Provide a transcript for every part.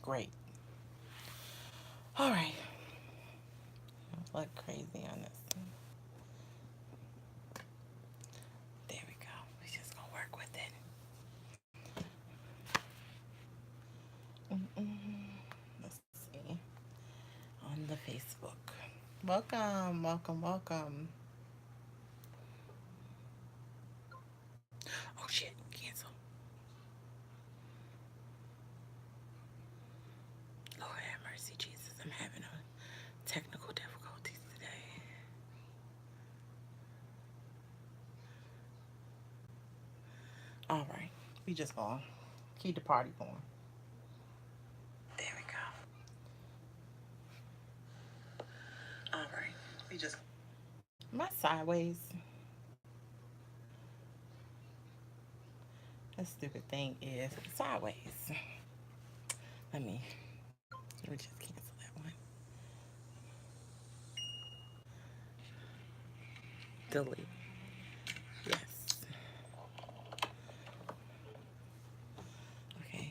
great. All right. Look crazy on this. There we go. We just gonna work with it. Let's see. On the Facebook. Welcome, welcome, welcome. Oh shit, cancel. Lord have mercy, Jesus. I'm having technical difficulties today. All right. We just gonna keep the party going. There we go. All right. We just my sideways. This stupid thing is sideways. Let me just cancel that one. Delete. Yes. Okay.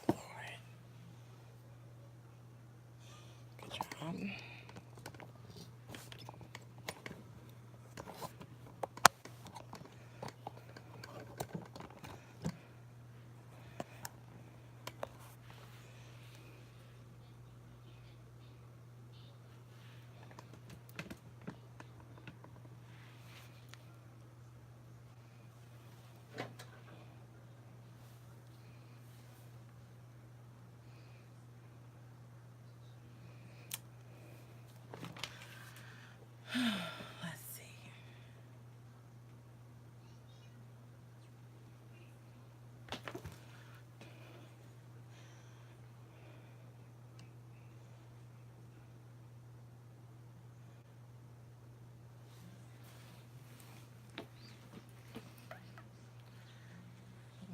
Lord. Good job. Let's see.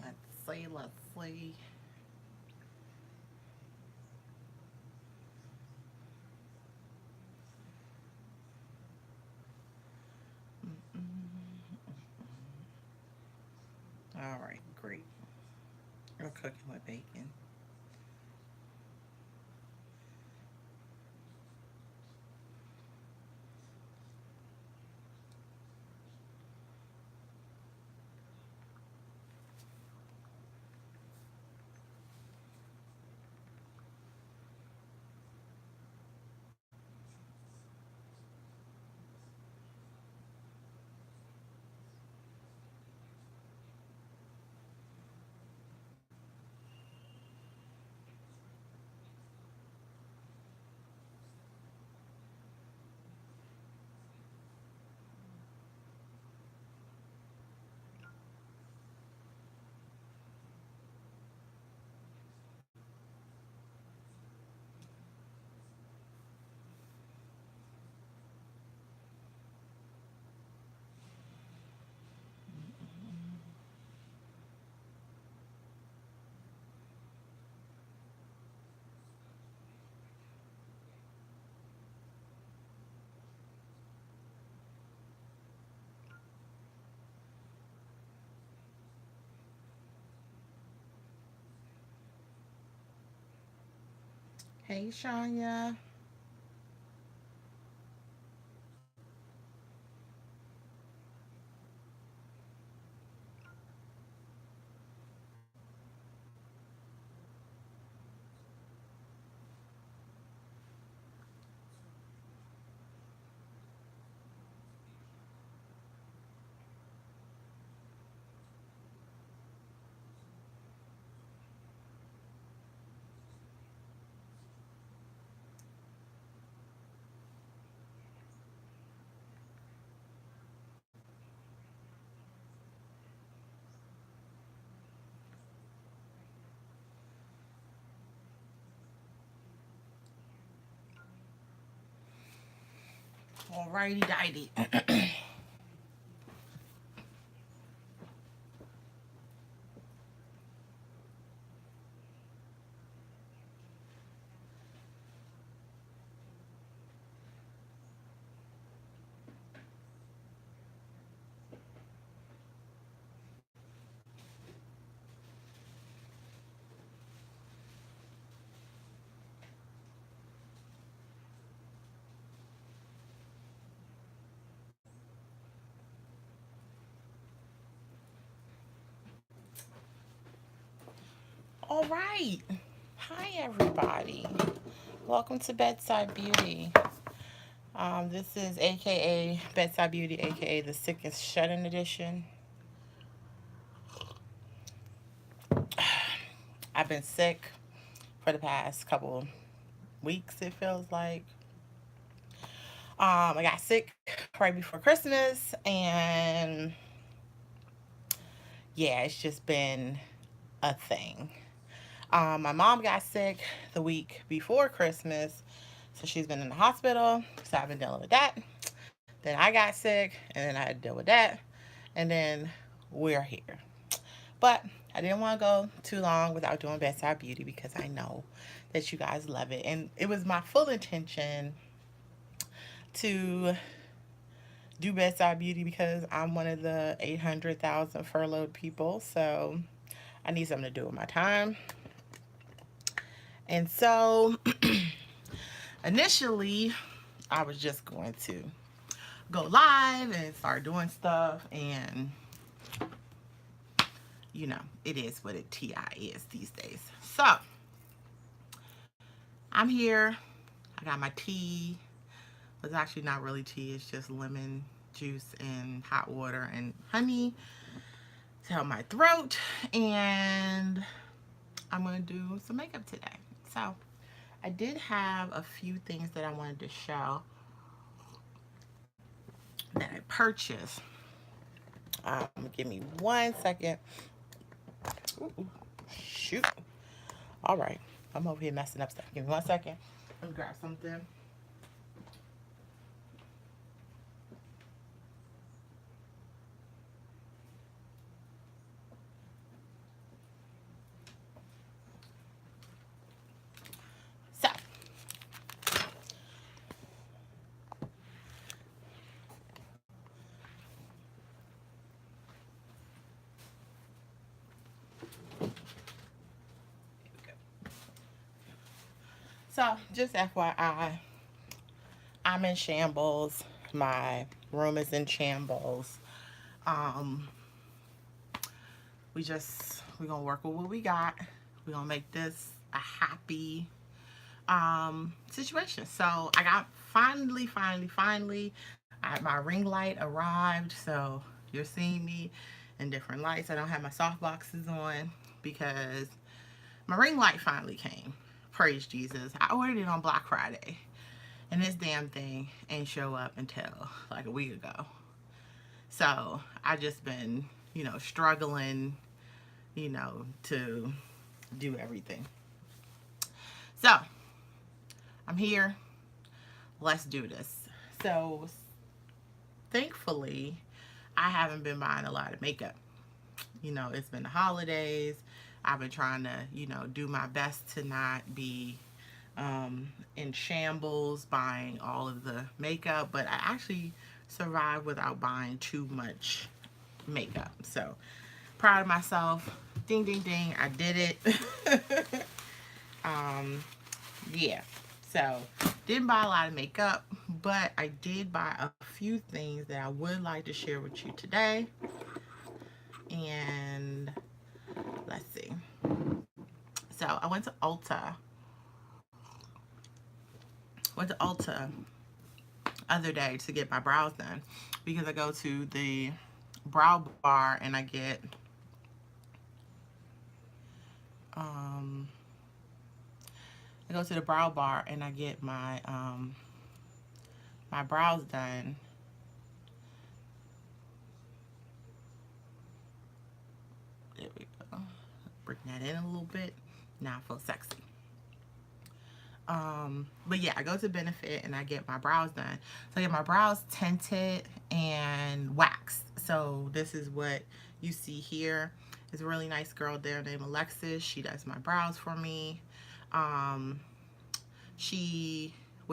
Let's see. Let's see. All right. Great. We're cooking with bacon. Hey, Shania. Alrighty, dighty. All right. Hi, everybody. Welcome to Bedside Beauty. This is AKA Bedside Beauty, AKA the Sickest Shut-In Edition. I've been sick for the past couple weeks, it feels like. I got sick right before Christmas, and yeah, it's just been a thing. My mom got sick the week before Christmas, so she's been in the hospital. So I've been dealing with that. Then I got sick, and then I had to deal with that, and then we're here. But I didn't want to go too long without doing Bedside Beauty because I know that you guys love it, and it was my full intention to do Bedside Beauty because I'm one of the 800,000 furloughed people, so I need something to do with my time. And so initially, I was just going to go live and start doing stuff, and you know, it is what it TI is these days. So I'm here. I got my tea. It's actually not really tea, it's just lemon juice and hot water and honey to help my throat. And I'm going to do some makeup today. So I did have a few things that I wanted to show that I purchased. Give me 1 second. Ooh, shoot. All right. I'm over here messing up stuff. Give me 1 second. Let me grab something. So, just FYI, I'm in shambles. My room is in shambles. We're gonna work with what we got. We're gonna make this a happy situation. So I got finally, my ring light arrived. So you're seeing me in different lights. I don't have my soft boxes on because my ring light finally came. Praise Jesus. I ordered it on Black Friday, and this damn thing ain't show up until like a week ago. So I just been, you know, struggling, you know, to do everything. So I'm here. Let's do this. So thankfully, I haven't been buying a lot of makeup. You know, it's been the holidays. I've been trying to, you know, do my best to not be in shambles buying all of the makeup, but I actually survived without buying too much makeup. So proud of myself. Ding, ding, ding. I did it. Yeah. So didn't buy a lot of makeup, but I did buy a few things that I would like to share with you today. And let's see. So I went to Ulta. Other day to get my brows done because I go to the brow bar and I get my my brows done. There we go. Bring that in a little bit. Now I feel sexy. But yeah, I go to Benefit and I get my brows done. So I get my brows tinted and waxed. So this is what you see here. There's a really nice girl there named Alexis. She does my brows for me. What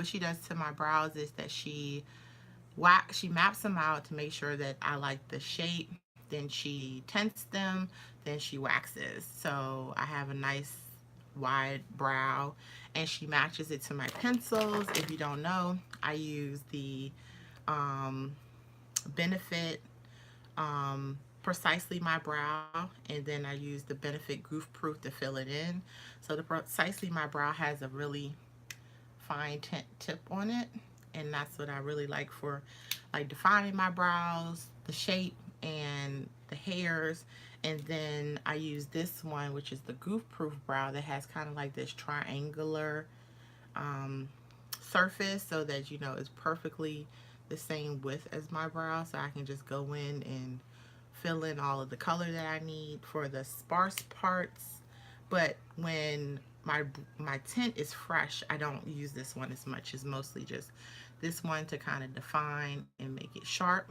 she does to my brows is that she maps them out to make sure that I like the shape. Then she tints them. Then she waxes. So I have a nice wide brow, and she matches it to my pencils. If you don't know, I use the Benefit Precisely My Brow, and then I use the Benefit Goof Proof to fill it in. So the Precisely My Brow has a really fine tip on it, and that's what I really like for like defining my brows, the shape and the hairs. And then I use this one, which is the Goof Proof Brow, that has kind of like this triangular um, surface, so that you know it's perfectly the same width as my brow, so I can just go in and fill in all of the color that I need for the sparse parts. But when my tint is fresh, I don't use this one as much. It's mostly just this one to kind of define and make it sharp.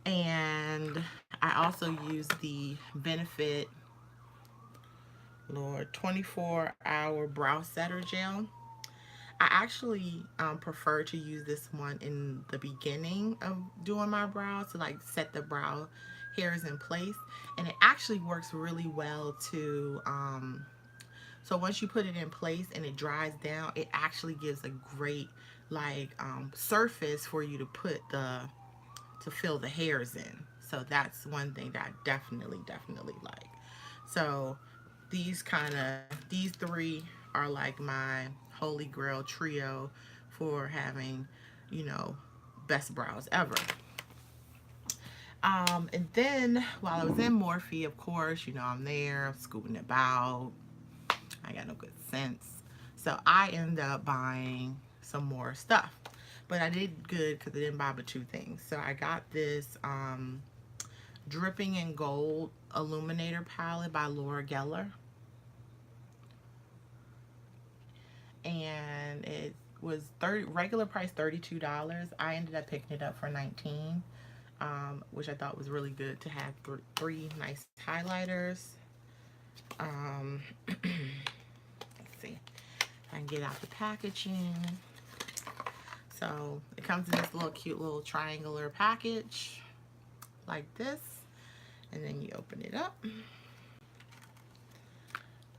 And I also use the Benefit, Lord, 24-hour brow setter gel. I actually prefer to use this one in the beginning of doing my brows to like set the brow hairs in place, and it actually works really well to so once you put it in place and it dries down, it actually gives a great like surface for you to put the to fill the hairs in. So that's one thing that I definitely like. So these three are like my holy grail trio for having, you know, best brows ever. And then while I was in Morphe, of course, you know, I'm there scooting about. I got no good sense. So I ended up buying some more stuff. But I did good because I didn't buy but two things. So I got this Dripping in Gold Illuminator palette by Laura Geller. And it was regular price $32. I ended up picking it up for $19, which I thought was really good to have three nice highlighters. Let's see if I can get out the packaging. So it comes in this little cute little triangular package like this, and then you open it up,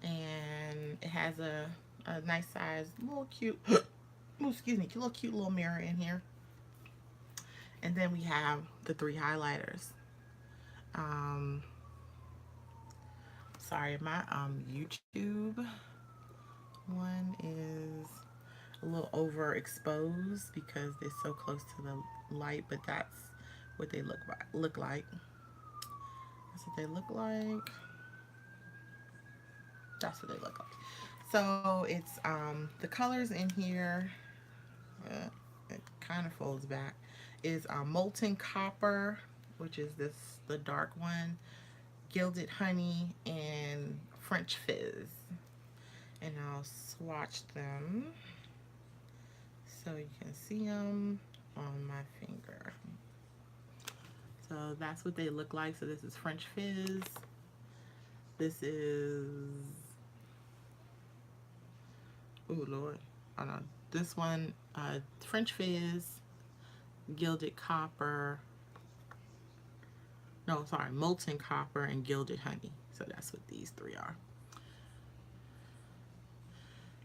and it has a nice size little cute excuse me, little cute little mirror in here. And then we have the three highlighters. Sorry, my YouTube one is a little overexposed because they're so close to the light, but that's what they look like. That's what they look like. That's what they look like. So it's the colors in here. It kind of folds back. Is Molten Copper, which is the dark one, Gilded Honey, and French Fizz. And I'll swatch them so you can see them on my finger. So that's what they look like. So this is French Fizz. This is, oh Lord, oh no, this one, French Fizz, Gilded Copper, no, sorry, Molten Copper and Gilded Honey. So that's what these three are.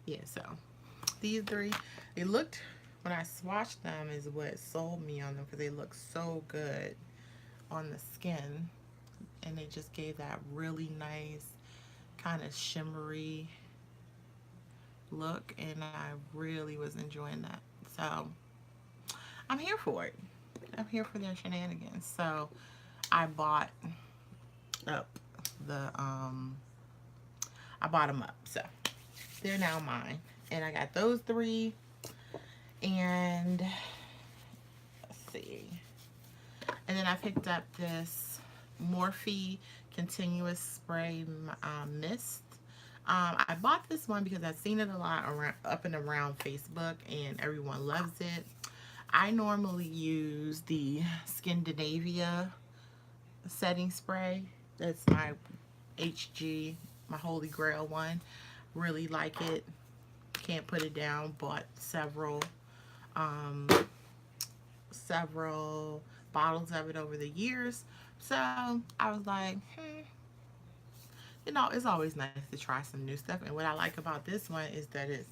Yeah, so these three, they looked, when I swatched them is what sold me on them, because they look so good on the skin, and they just gave that really nice kind of shimmery look, and I really was enjoying that. So I'm here for it. I'm here for their shenanigans. So I bought up the I bought them up, so they're now mine. And I got those three, and let's see, and then I picked up this Morphe Continuous Spray Mist. I bought this one because I've seen it a lot up and around Facebook, and everyone loves it. I normally use the Scandinavia setting spray. That's my HG, my holy grail one. Really like it. Can't put it down. Bought several bottles of it over the years. So I was like, you know, it's always nice to try some new stuff. And what I like about this one is that it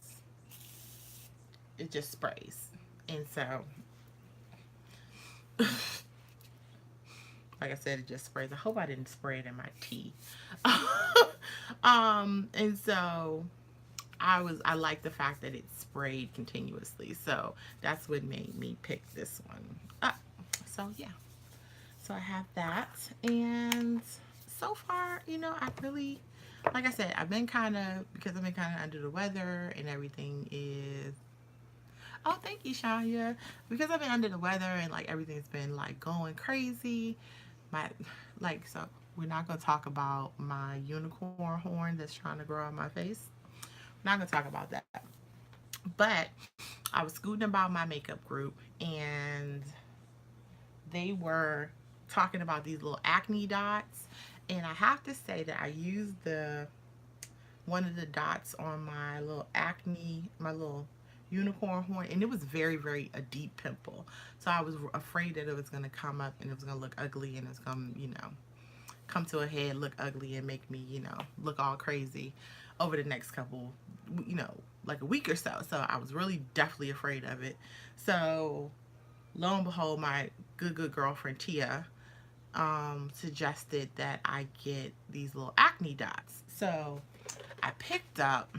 just sprays. And so Like I said, it just sprays. I hope I didn't spray it in my tea. And so I like the fact that it sprayed continuously. So that's what made me pick this one up. So yeah. So I have that. And so far, I really, like I said, because I've been kind of under the weather and everything is, oh, thank you, Shania. Because I've been under the weather and like everything's been like going crazy. My, like, so we're not going to talk about my unicorn horn that's trying to grow on my face. We're not going to talk about that. But I was scooting about my makeup group and they were talking about these little acne dots. And I have to say that I used the one of the dots on my little acne, my little unicorn horn, and it was very, very a deep pimple. So I was afraid that it was going to come up and it was going to look ugly and it's going to, come to a head, look ugly, and make me, look all crazy over the next couple, you know, like a week or so. So I was really definitely afraid of it. So lo and behold, my good girlfriend Tia suggested that I get these little acne dots. So I picked up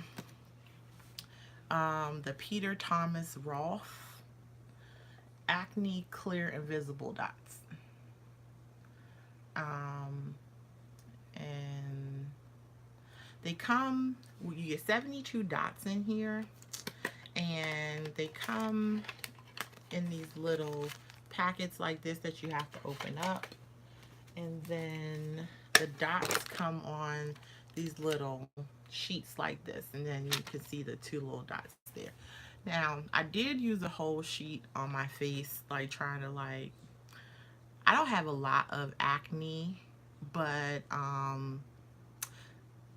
the Peter Thomas Roth Acne Clear Invisible Dots. Um, and they come, you get 72 dots in here, and they come in these little packets like this that you have to open up. And then the dots come on these little sheets like this, and then you can see the two little dots there. Now, I did use a whole sheet on my face, like trying to I don't have a lot of acne, but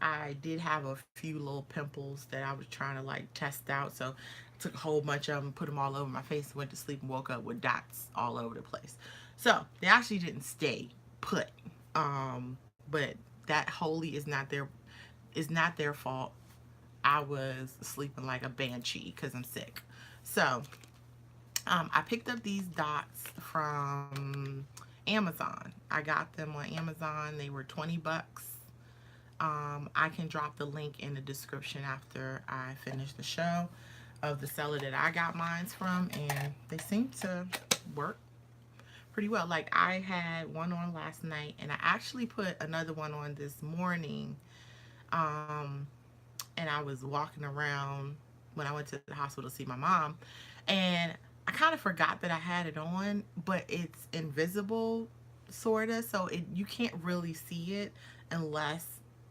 I did have a few little pimples that I was trying to test out. So I took a whole bunch of them, put them all over my face, went to sleep and woke up with dots all over the place. So they actually didn't stay put. But that wholly is not their fault. I was sleeping like a banshee because I'm sick. So I picked up these dots from Amazon. I got them on Amazon. They were 20 bucks. I can drop the link in the description after I finish the show of the seller that I got mine from, and they seem to work pretty well. Like I had one on last night, and I actually put another one on this morning. Um, and I was walking around when I went to the hospital to see my mom, and I kind of forgot that I had it on, but it's invisible, sorta, so you can't really see it unless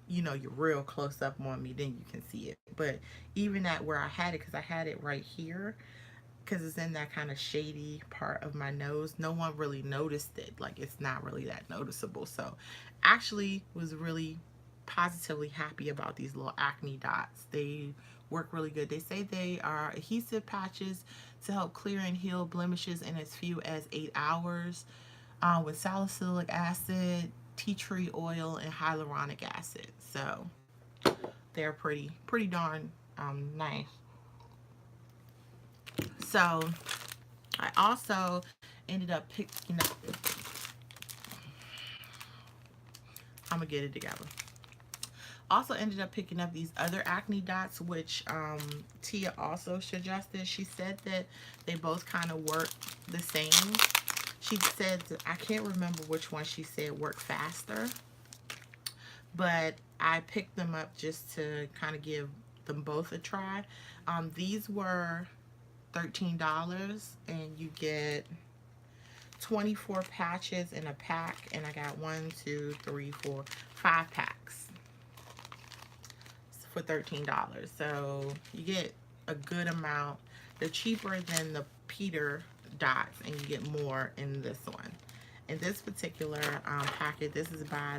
you're real close up on me, then you can see it. But even at where I had it, because I had it right here, because it's in that kind of shady part of my nose, no one really noticed it. Like it's not really that noticeable. So actually was really positively happy about these little acne dots. They work really good. They say they are adhesive patches to help clear and heal blemishes in as few as 8 hours, with salicylic acid, tea tree oil, and hyaluronic acid. So they're pretty darn nice. So I also ended up picking up. I'm gonna get it together. Also ended up picking up these other acne dots, which Tia also suggested. She said that they both kind of work the same. She said, I can't remember which one she said worked faster, but I picked them up just to kind of give them both a try. These were $13, and you get 24 patches in a pack, and I got 1, 2, 3, 4, 5 packs for $13. So you get a good amount. They're cheaper than the Peter dots, and you get more in this one. In this particular packet, this is by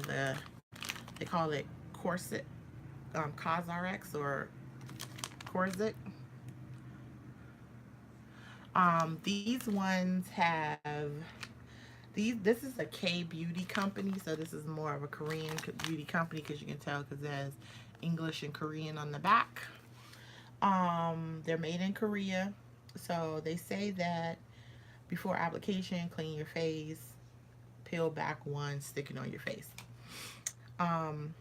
they call it Corset, Cosrx or Corset. These ones have this is a K beauty company, so this is more of a Korean beauty company because you can tell because there's English and Korean on the back. They're made in Korea, so they say that before application, clean your face, peel back one, stick it on your face. Um,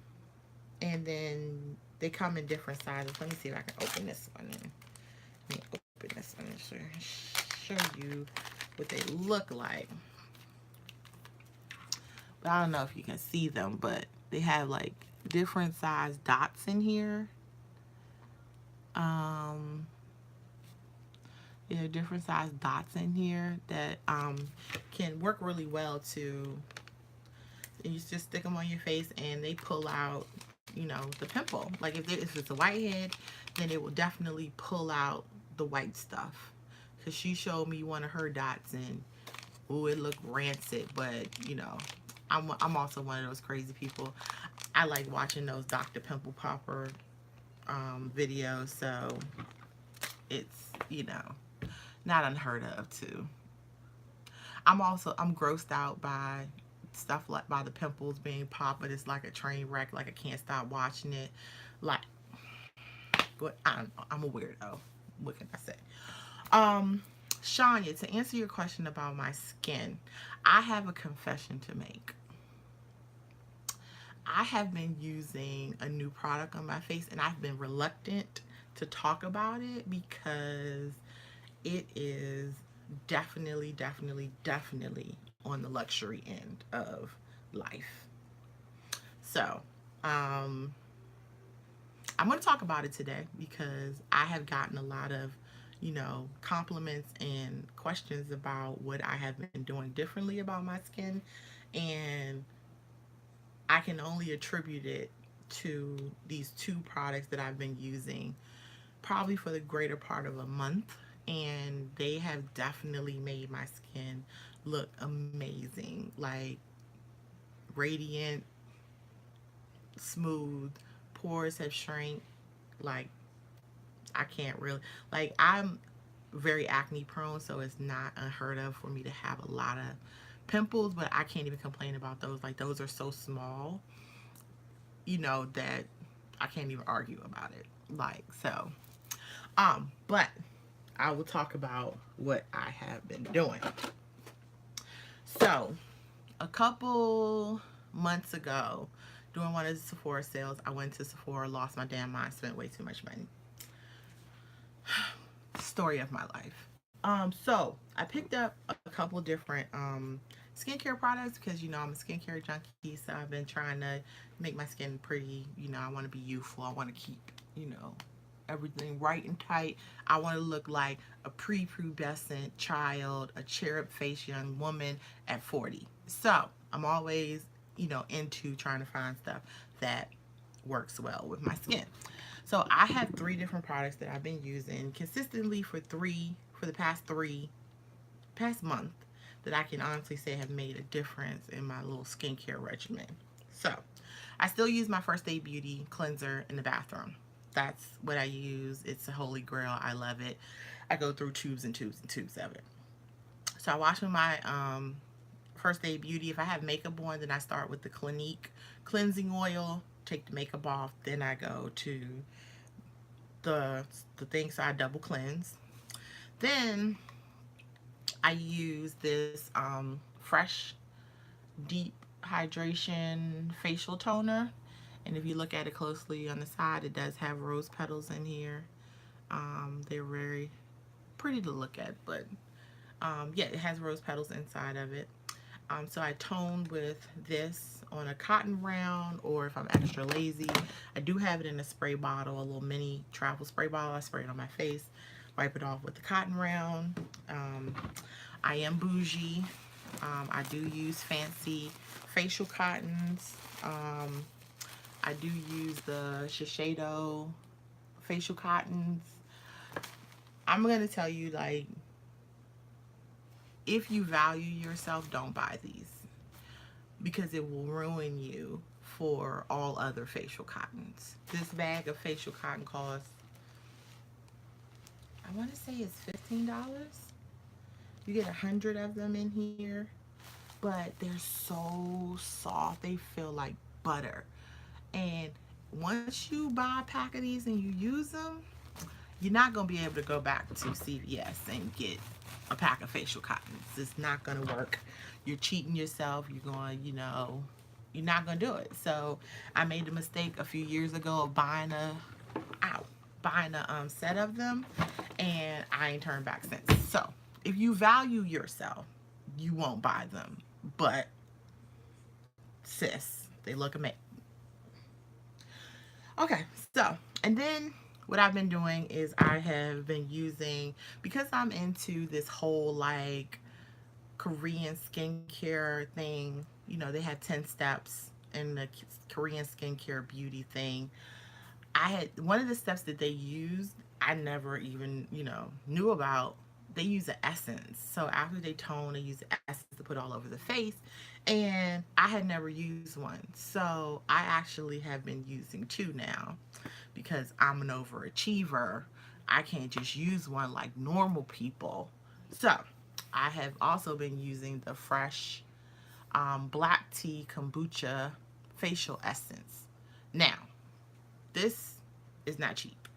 and then they come in different sizes. Let me see if I can open this one. Let me open this one and show you what they look like. But I don't know if you can see them, but they have like different size dots in here. Um, different size dots in here that can work really well to, and you just stick them on your face and they pull out, the pimple. Like if it's a whitehead, then it will definitely pull out the white stuff. Because she showed me one of her dots and, ooh, it looked rancid, but I'm also one of those crazy people. I like watching those Dr. Pimple Popper videos, so it's, not unheard of too. I'm grossed out by stuff like by the pimples being popped, but it's like a train wreck. Like I can't stop watching it. Like, but I'm a weirdo. What can I say? Shania, to answer your question about my skin, I have a confession to make. I have been using a new product on my face, and I've been reluctant to talk about it because it is definitely, definitely, definitely on the luxury end of life. So, I'm going to talk about it today because I have gotten a lot of, compliments and questions about what I have been doing differently about my skin. And I can only attribute it to these two products that I've been using probably for the greater part of a month. And they have definitely made my skin look amazing. Like radiant, smooth, pores have shrank. Like I can't really, like I'm very acne prone, so it's not unheard of for me to have a lot of pimples, but I can't even complain about those. Like those are so small, that I can't even argue about it. Like so. But I will talk about what I have been doing. So, a couple months ago, during one of the Sephora sales, I went to Sephora, lost my damn mind, spent way too much money. Story of my life. So I picked up a couple different skincare products because I'm a skincare junkie, so I've been trying to make my skin pretty. I want to be youthful. I want to keep everything right and tight. I want to look like a prepubescent child, a cherub-faced young woman at 40. So I'm always into trying to find stuff that works well with my skin. So I have 3 different products that I've been using consistently for the past month that I can honestly say have made a difference in my little skincare regimen. So I still use my First Aid Beauty cleanser in the bathroom. That's what I use. It's a holy grail. I love it. I go through tubes and tubes and tubes of it. So I wash with my First Aid Beauty. If I have makeup on, then I start with the Clinique cleansing oil, take the makeup off, then I go to the thing, so I double cleanse. Then I use this fresh deep hydration facial toner, and if you look at it closely on the side, it does have rose petals in here. They're very pretty to look at, but yeah, it has rose petals inside of it. So I tone with this on a cotton round, or if I'm extra lazy, I do have it in a spray bottle, a little mini travel spray bottle. I spray it on my face, wipe it off with the cotton round. I am bougie. I do use fancy facial cottons. I do use the Shiseido facial cottons. I'm going to tell you, like, if you value yourself, don't buy these because it will ruin you for all other facial cottons. This bag of facial cotton costs, I want to say it's $15. You get 100 of them in here, but they're so soft. They feel like butter. And once you buy a pack of these and you use them, you're not going to be able to go back to CVS and get a pack of facial cottons. It's not going to work. You're cheating yourself. You're going, you're not going to do it. So I made the mistake a few years ago of buying a set of them, and I ain't turned back since. So if you value yourself, you won't buy them. But sis, they look amazing. Okay, so, and then what I've been doing is I have been using, because I'm into this whole like Korean skincare thing, they have 10 steps in the Korean skincare beauty thing. I had one of the steps that they used, I never even, knew about. They use an essence. So after they tone, they use the essence to put all over the face. And I had never used one. So I actually have been using two now because I'm an overachiever. I can't just use one like normal people. So I have also been using the fresh black tea kombucha facial essence. Now, this is not cheap.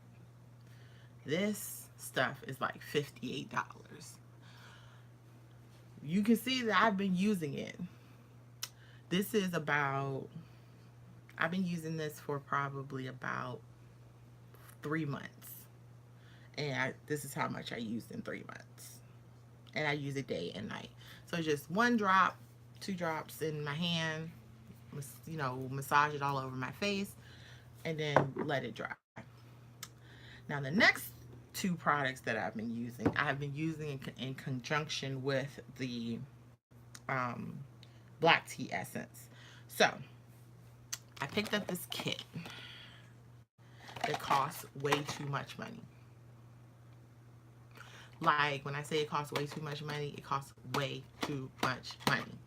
This stuff is like $58. You can see that I've been using it. This is about, I've been using this for probably about 3 months. And this is how much I used in 3 months. And I use it day and night. So just 1 drop, 2 drops in my hand, massage it all over my face, and then let it dry. Now the next 2 products that I've been using, I have been using in conjunction with the black tea essence. So I picked up this kit that costs way too much money. Like when I say it costs way too much money, it costs way too much money.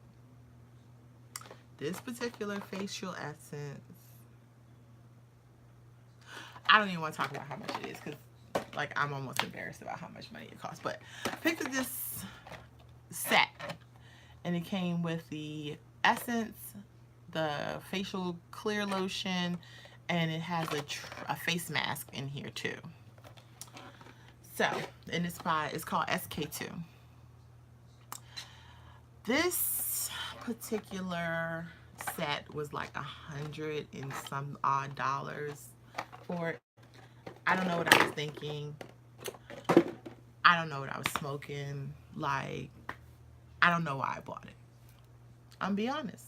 This particular facial essence, I don't even want to talk about how much it is because like I'm almost embarrassed about how much money it costs. But I picked up this set and it came with the essence, the facial clear lotion, and it has a face mask in here too. So, and it's called SK2. This particular set was like $100 and some odd dollars for it. I don't know what I was thinking. I don't know what I was smoking. Like, I don't know why I bought it. I'm be honest.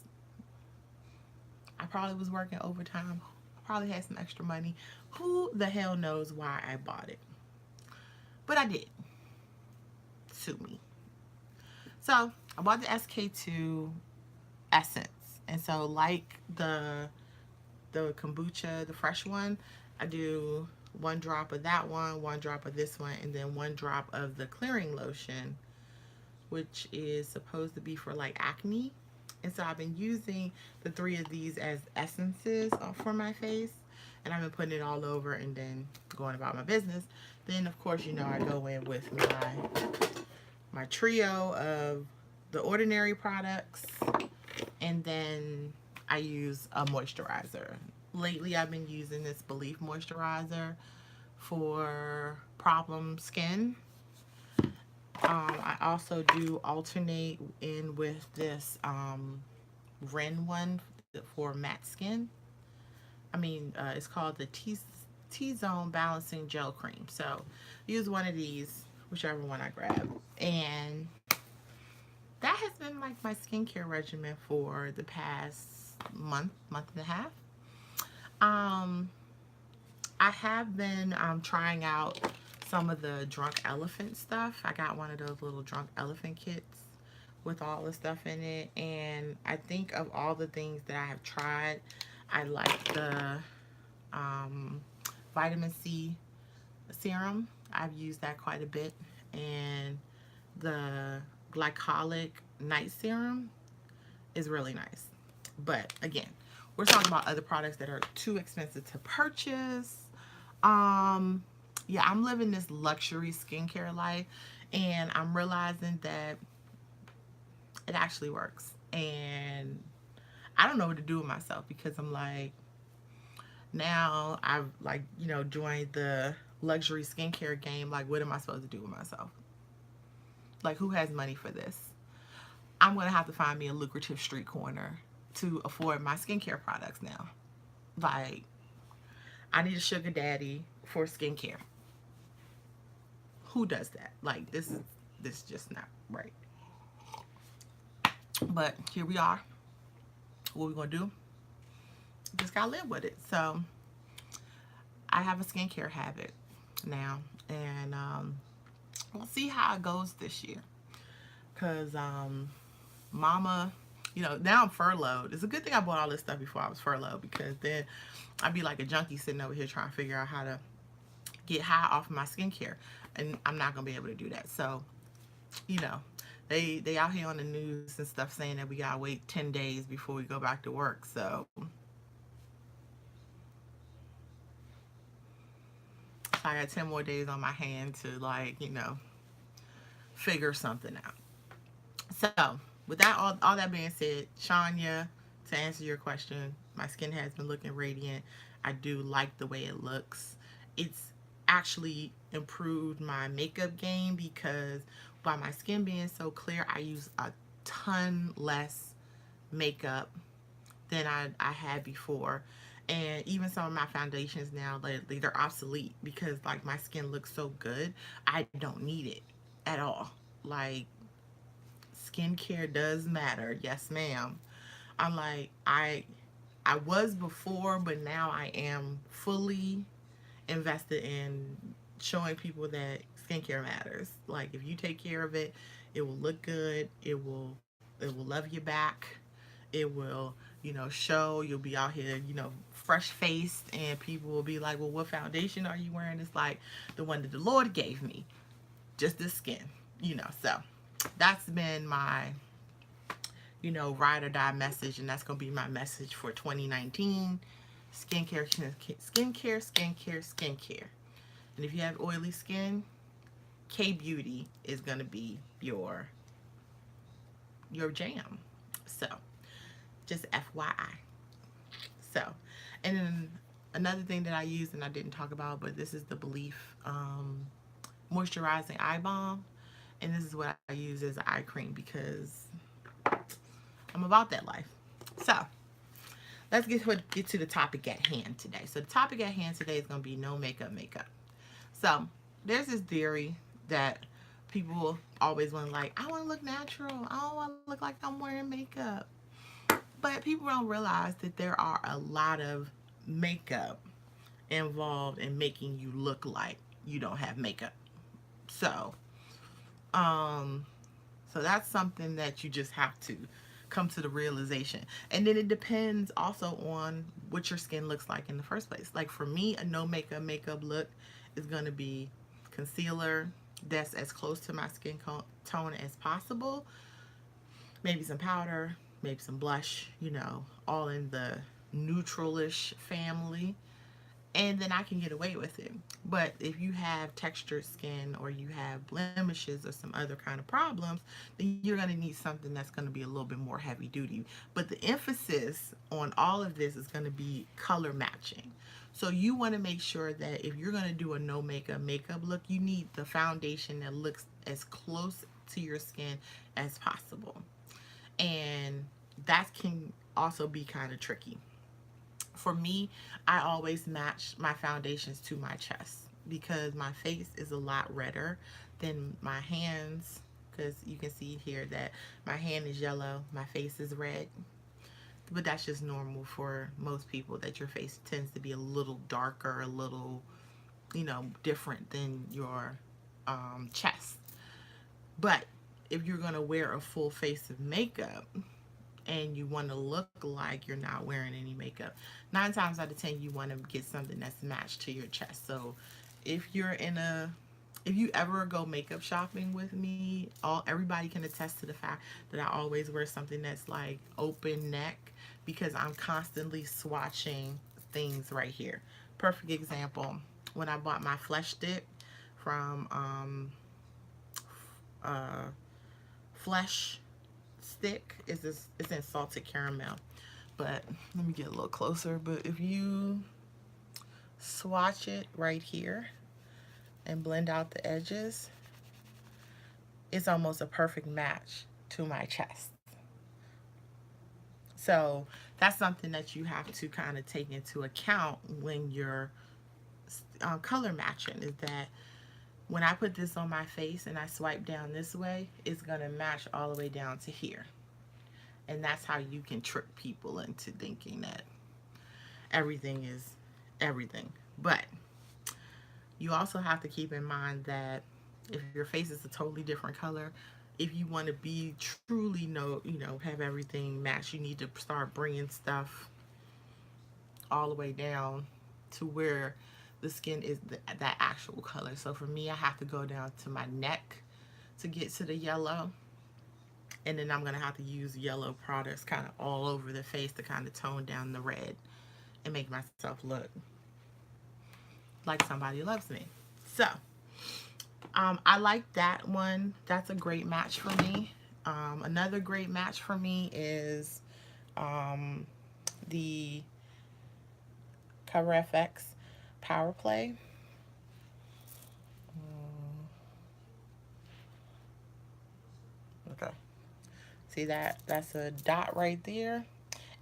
I probably was working overtime. I probably had some extra money. Who the hell knows why I bought it? But I did. Sue me. So I bought the SK2 essence. And so like the kombucha, the fresh one, I do 1 drop of that one, 1 drop of this one, and then 1 drop of the clearing lotion, which is supposed to be for like acne. And so I've been using the 3 of these as essences for my face. And I've been putting it all over and then going about my business. Then, of course, I go in with my trio of the ordinary products. And then I use a moisturizer. Lately, I've been using this Belief moisturizer for problem skin. I also do alternate in with this Ren one for matte skin. It's called the T-Zone Balancing Gel Cream. So use one of these, whichever one I grab. And that has been like my skincare regimen for the past month and a half. I have been trying out some of the Drunk Elephant stuff. I got one of those little Drunk Elephant kits with all the stuff in it. And I think of all the things that I have tried, I like the vitamin C serum. I've used that quite a bit. And the glycolic night serum is really nice. But again, we're talking about other products that are too expensive to purchase. Yeah, I'm living this luxury skincare life, and I'm realizing that it actually works. And I don't know what to do with myself because I'm like, now I've joined the luxury skincare game, like what am I supposed to do with myself? Like who has money for this? I'm gonna have to find me a lucrative street corner to afford my skincare products now. Like I need a sugar daddy for skincare. Who does that? Like this is just not right. But here we are. What we gonna do? Just gotta live with it. So I have a skincare habit now, and we'll see how it goes this year. Cause Mama, now I'm furloughed. It's a good thing I bought all this stuff before I was furloughed, because then I'd be like a junkie sitting over here trying to figure out how to get high off of my skincare, and I'm not gonna be able to do that. So, you know, they out here on the news and stuff saying that we gotta wait 10 days before we go back to work. So I got 10 more days on my hand to, like, figure something out. So with that, all that being said, Shania, to answer your question, my skin has been looking radiant. I do like the way it looks. It's actually improved my makeup game, because by my skin being so clear, I use a ton less makeup than I had before. And even some of my foundations now lately, they're obsolete, because like my skin looks so good, I don't need it at all. Like, skincare does matter. Yes, ma'am. I'm like, I was before, but now I am fully invested in showing people that skincare matters. Like, if you take care of it, it will look good. It will love you back. It will, show. You'll be out here, fresh faced, and people will be like, well, what foundation are you wearing? It's like the one that the Lord gave me, just this skin. So that's been my, ride or die message, and that's going to be my message for 2019. Skincare, skincare, skincare, skincare. And if you have oily skin, K Beauty is going to be your jam. So, just FYI. So, and then another thing that I use and I didn't talk about, but this is the Belief moisturizing eye balm, and this is what I use as an eye cream, because I'm about that life. So let's get to the topic at hand today. So the topic at hand today is going to be no makeup. So there's this theory that people always want to, like, I want to look natural. I don't want to look like I'm wearing makeup. But people don't realize that there are a lot of makeup involved in making you look like you don't have makeup. So, so that's something that you just have to come to the realization. And then it depends also on what your skin looks like in the first place. Like for me, a no makeup look is going to be concealer that's as close to my skin tone as possible. Maybe some powder, maybe some blush, all in the neutralish family. And then I can get away with it. But if you have textured skin, or you have blemishes or some other kind of problems, then you're going to need something that's going to be a little bit more heavy duty. But the emphasis on all of this is going to be color matching. So you want to make sure that if you're going to do a no makeup look, you need the foundation that looks as close to your skin as possible. And that can also be kind of tricky. For me, I always match my foundations to my chest, because my face is a lot redder than my hands, because you can see here that my hand is yellow, my face is red. But that's just normal for most people, that your face tends to be a little darker, a little, different than your chest. But if you're going to wear a full face of makeup, and you want to look like you're not wearing any makeup, 9 times out of 10 you want to get something that's matched to your chest. So if you ever go makeup shopping with me, everybody can attest to the fact that I always wear something that's like open neck, because I'm constantly swatching things right here. Perfect example, when I bought my Flesh Dip from Flesh Stick, it's in salted caramel. But let me get a little closer. But if you swatch it right here, and blend out the edges, it's almost a perfect match to my chest. So that's something that you have to kind of take into account when you're color matching, is that when I put this on my face and I swipe down this way, it's going to match all the way down to here. And that's how you can trick people into thinking that everything is everything. But you also have to keep in mind that if your face is a totally different color, if you want to be truly have everything match, you need to start bringing stuff all the way down to where the skin is that actual color. So for me, I have to go down to my neck to get to the yellow. And then I'm going to have to use yellow products kind of all over the face to kind of tone down the red and make myself look like somebody loves me. So I like that one. That's a great match for me. Another great match for me is the Cover FX Power Play. Okay. See that? That's a dot right there.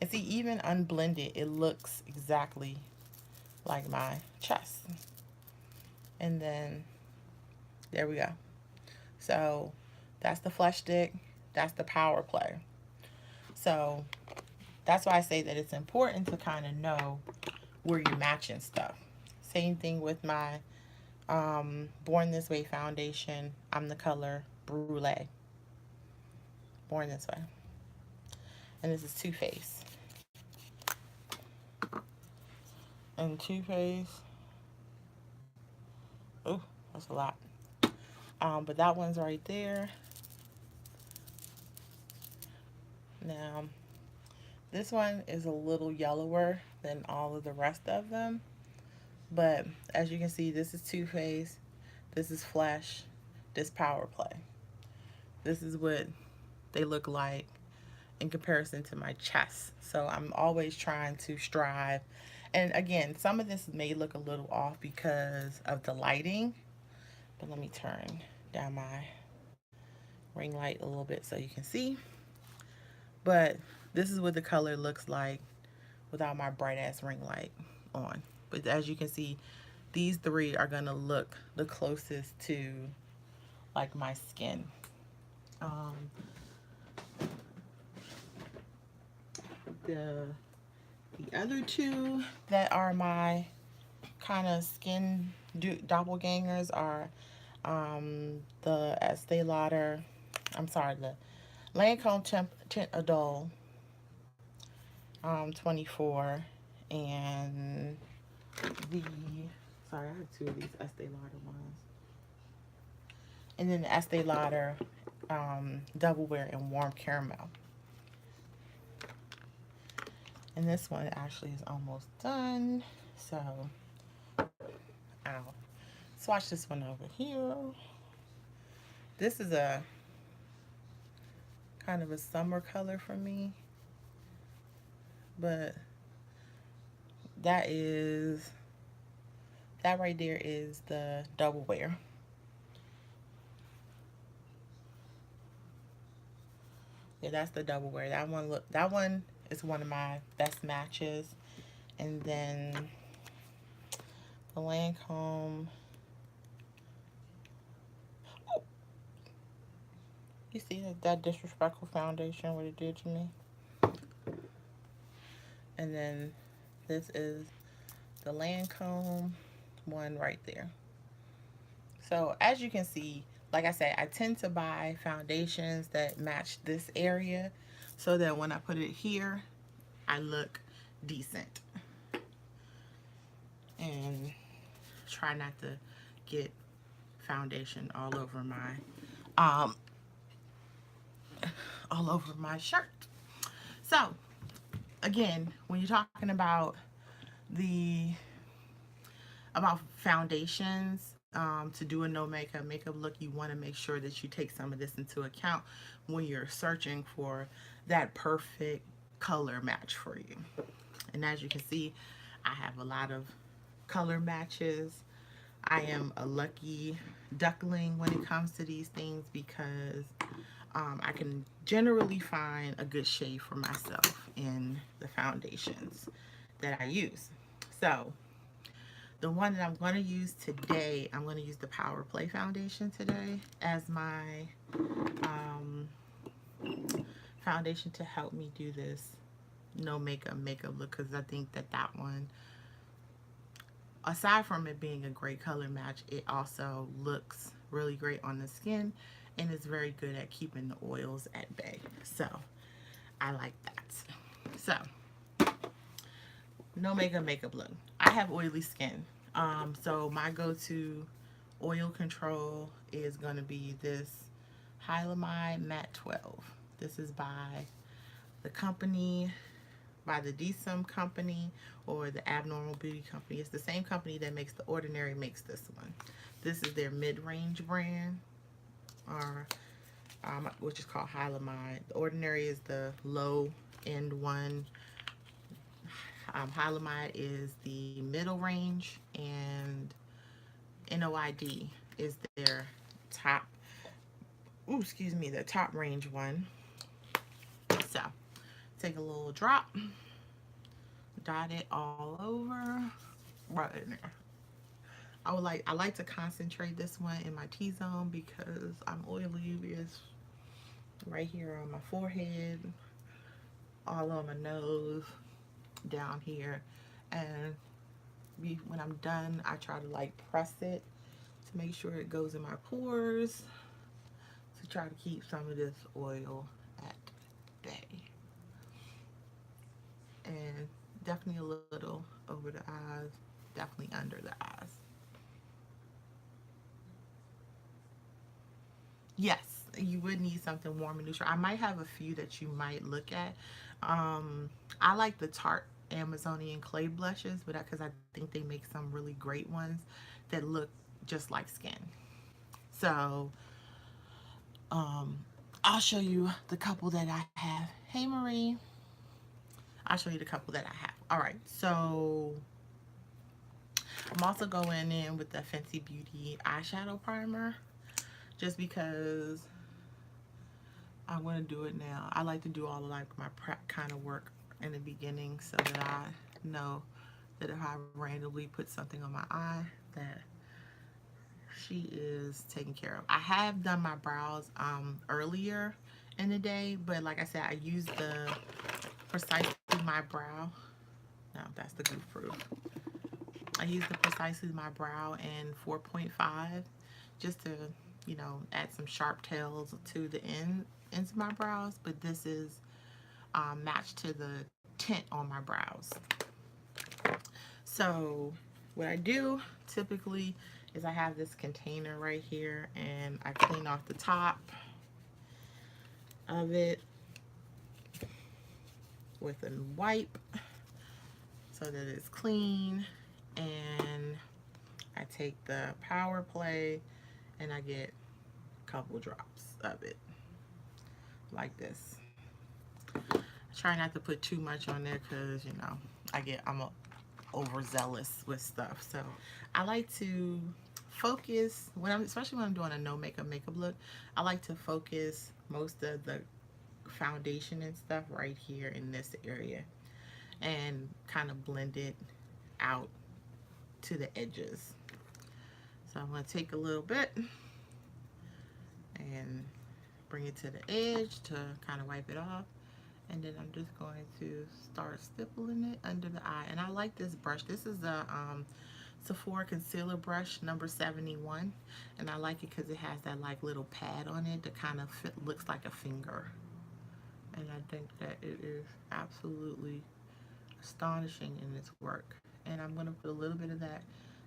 And see, even unblended, it looks exactly like my chest. And then there we go. So that's the flesh stick. That's the power play. So that's why I say that it's important to kind of know where you're matching stuff. Same thing with my Born This Way foundation. I'm the color Brulee. Born This Way. And this is Too Faced. And Too Faced. Oh, that's a lot. But that one's right there. Now, this one is a little yellower than all of the rest of them. But as you can see, this is Too Faced. This is Flesh. This Power Play. This is what they look like in comparison to my chest. So I'm always trying to strive. And again, some of this may look a little off because of the lighting. But let me turn down my ring light a little bit so you can see. But this is what the color looks like without my bright ass ring light on. But as you can see, these three are going to look the closest to like my skin. The other two that are my kind of skin doppelgangers are the Estee Lauder, the Lancome Tint Adult 24, and the, sorry, I have two of these Estee Lauder ones. And then the Estee Lauder Double Wear and Warm Caramel. And this one actually is almost done. So I'll swatch this one over here. This is a kind of a summer color for me. But that right there is the Double Wear. Yeah, that's the Double Wear. That one is one of my best matches. And then the Lancome. Oh, you see that disrespectful foundation, what it did to me? And then this is the Lancome one right there. So as you can see, like I said, I tend to buy foundations that match this area so that when I put it here, I look decent. And try not to get foundation all over my shirt. So again, when you're talking about foundations, to do a no makeup look, you want to make sure that you take some of this into account when you're searching for that perfect color match for you. And as you can see, I have a lot of color matches. I am a lucky duckling when it comes to these things because I can generally find a good shade for myself in the foundations that I use. So the one that I'm going to use today, I'm going to use the Power Play foundation today as my um, foundation to help me do this no makeup look, because I think that that one, aside from it being a great color match, it also looks really great on the skin and is very good at keeping the oils at bay. So I like that. So no makeup look. I have oily skin. So my go-to oil control is going to be this Hylamide Matte 12. This is by the company, by the DSM company or the Abnormal Beauty company. It's the same company that makes The Ordinary makes this one. This is their mid-range brand, or which is called Hylamide. The Ordinary is the low-end one. Hylamide is the middle range, and NOID is their top, the top range one. So take a little drop, dot it all over, right in there. I like to concentrate this one in my T-zone because I'm oily. It's right here on my forehead, all on my nose, down here, and when I'm done, I try to like press it to make sure it goes in my pores to try to keep some of this oil at bay. And definitely a little over the eyes, definitely under the eyes. Yes, you would need something warm and neutral. I might have a few that you might look at. I like the Tarte Amazonian clay blushes, but because I think they make some really great ones that look just like skin. So I'll show you the couple that I have. Hey Marie, I'll show you the couple that I have. All right, so I'm also going in with the Fenty Beauty eyeshadow primer just because I want to do it now. I like to do all of like my prep kind of work in the beginning so that I know that if I randomly put something on my eye that she is taken care of. I have done my brows earlier in the day, but like I said, I use the Precisely My Brow. No, that's the Goof Proof. I use the Precisely My Brow in 4.5 just to, add some sharp tails to the ends of my brows. But this is matched to the tint on my brows. So what I do typically is I have this container right here and I clean off the top of it with a wipe so that it's clean, and I take the Power Play and I get a couple drops of it like this. I try not to put too much on there because I'm overzealous with stuff. So I like to focus especially when I'm doing a no makeup look. I like to focus most of the foundation and stuff right here in this area and kind of blend it out to the edges. So I'm going to take a little bit and bring it to the edge to kind of wipe it off. And then I'm just going to start stippling it under the eye. And I like this brush. This is a Sephora concealer brush number 71. And I like it because it has that like little pad on it that kind of looks like a finger. And I think that it is absolutely astonishing in its work. And I'm going to put a little bit of that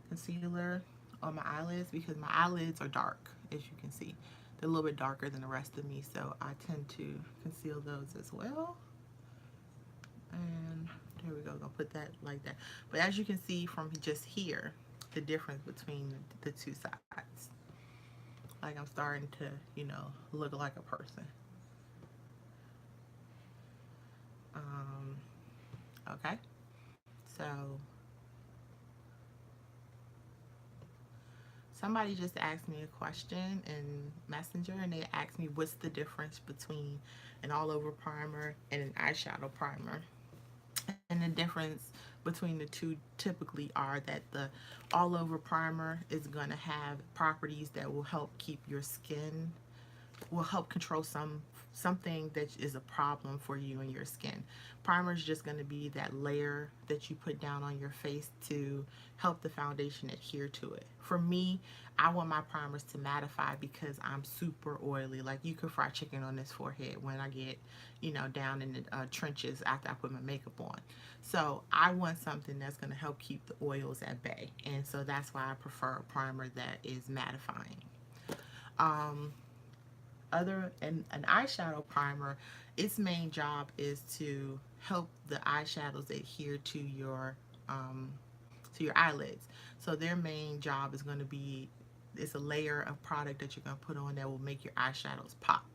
concealer on my eyelids because my eyelids are dark, as you can see. They're a little bit darker than the rest of me, so I tend to conceal those as well. And there we go. I'm going to put that like that. But as you can see from just here, the difference between the two sides. Like I'm starting to, look like a person. Okay. So somebody just asked me a question in Messenger, and they asked me what's the difference between an all over primer and an eyeshadow primer. And the difference between the two typically are that the all over primer is going to have properties that will help keep your skin, will help control something that is a problem for you and your skin. Primer is just going to be that layer that you put down on your face to help the foundation adhere to it. For me, I want my primers to mattify because I'm super oily. Like, you could fry chicken on this forehead when I get, down in the trenches after I put my makeup on. So I want something that's going to help keep the oils at bay. And so that's why I prefer a primer that is mattifying. Um, Other and an eyeshadow primer, its main job is to help the eyeshadows adhere to your eyelids. So their main job is going to be, it's a layer of product that you're going to put on that will make your eyeshadows pop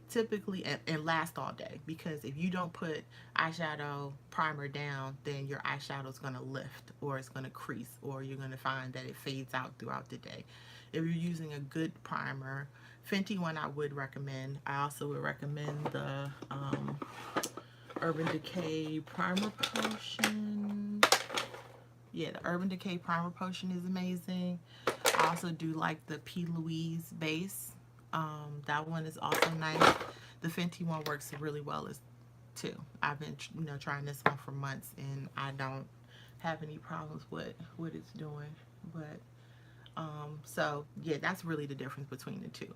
typically, and last all day, because if you don't put eyeshadow primer down, then your eyeshadow is going to lift, or it's going to crease, or you're going to find that it fades out throughout the day. If you're using a good primer, Fenty one I would recommend. I also would recommend the Urban Decay Primer Potion. Yeah, the Urban Decay Primer Potion is amazing. I also do like the P. Louise base. That one is also nice. The Fenty one works really well as too. I've been trying this one for months, and I don't have any problems with what it's doing. But so yeah, that's really the difference between the two.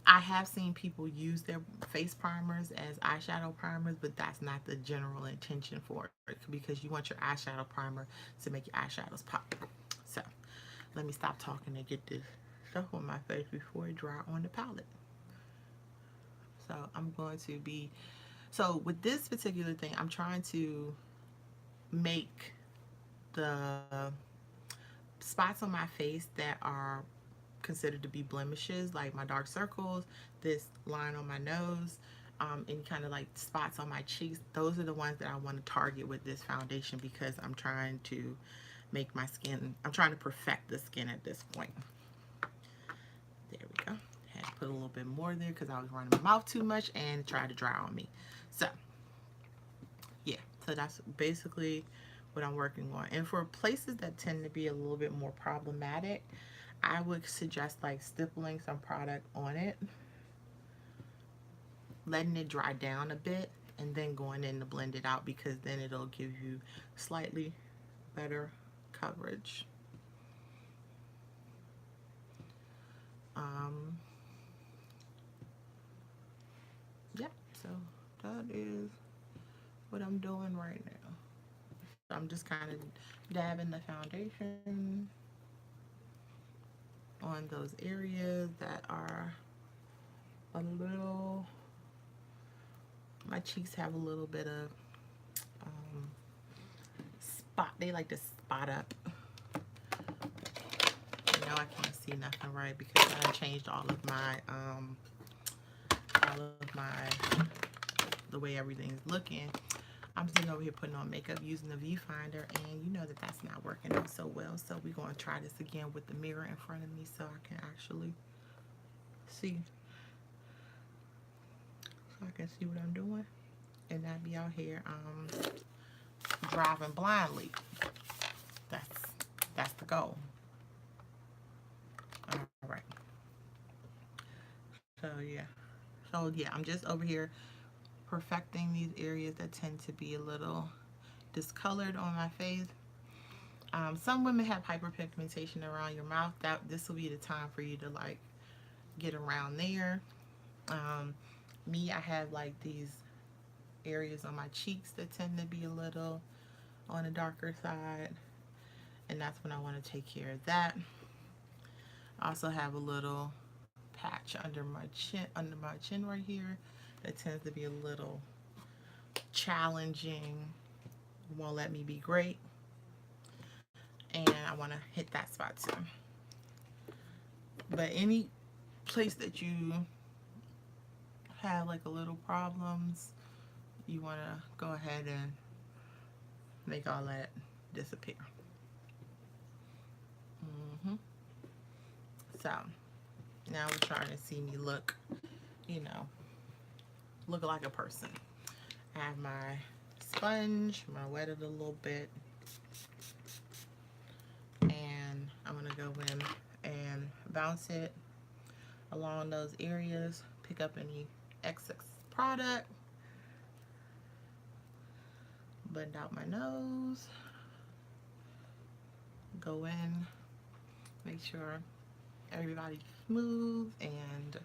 I have seen people use their face primers as eyeshadow primers, but that's not the general intention for it, because you want your eyeshadow primer to make your eyeshadows pop. So let me stop talking and get this stuff on my face before it dry on the palette. So I'm going to be, so with this particular thing, I'm trying to make the spots on my face that are considered to be blemishes, like my dark circles, this line on my nose, and kind of like spots on my cheeks. Those are the ones that I want to target with this foundation, because I'm trying to make my skin, I'm trying to perfect the skin at this point. There we go. Had to put a little bit more there because I was running my mouth too much and it tried to dry on me. So yeah, so that's basically what I'm working on. And for places that tend to be a little bit more problematic, I would suggest like stippling some product on it, letting it dry down a bit, and then going in to blend it out, because then it'll give you slightly better coverage. Yeah, so that is what I'm doing right now. So I'm just kind of dabbing the foundation on those areas that are a little, my cheeks have a little bit of spot, they like to spot up. You know, I can't see nothing right because I changed all of the way everything's looking. I'm sitting over here putting on makeup using the viewfinder, and you know that that's not working out so well. So we're going to try this again with the mirror in front of me so I can actually see. So I can see what I'm doing and not be out here driving blindly. That's the goal. All right. So yeah, I'm just over here perfecting these areas that tend to be a little discolored on my face. Some women have hyperpigmentation around your mouth. This will be the time for you to like get around there. Me, I have like these areas on my cheeks that tend to be a little on the darker side, and that's when I want to take care of that. I also have a little patch under my chin right here that tends to be a little challenging, won't let me be great, and I want to hit that spot too. But any place that you have like a little problems, you want to go ahead and make all that disappear. So now we're starting to see me look, you know, look like a person. I have my sponge. I'm gonna wet it a little bit, and I'm gonna go in and bounce it along those areas. Pick up any excess product. Blend out my nose. Go in. Make sure everybody's smooth and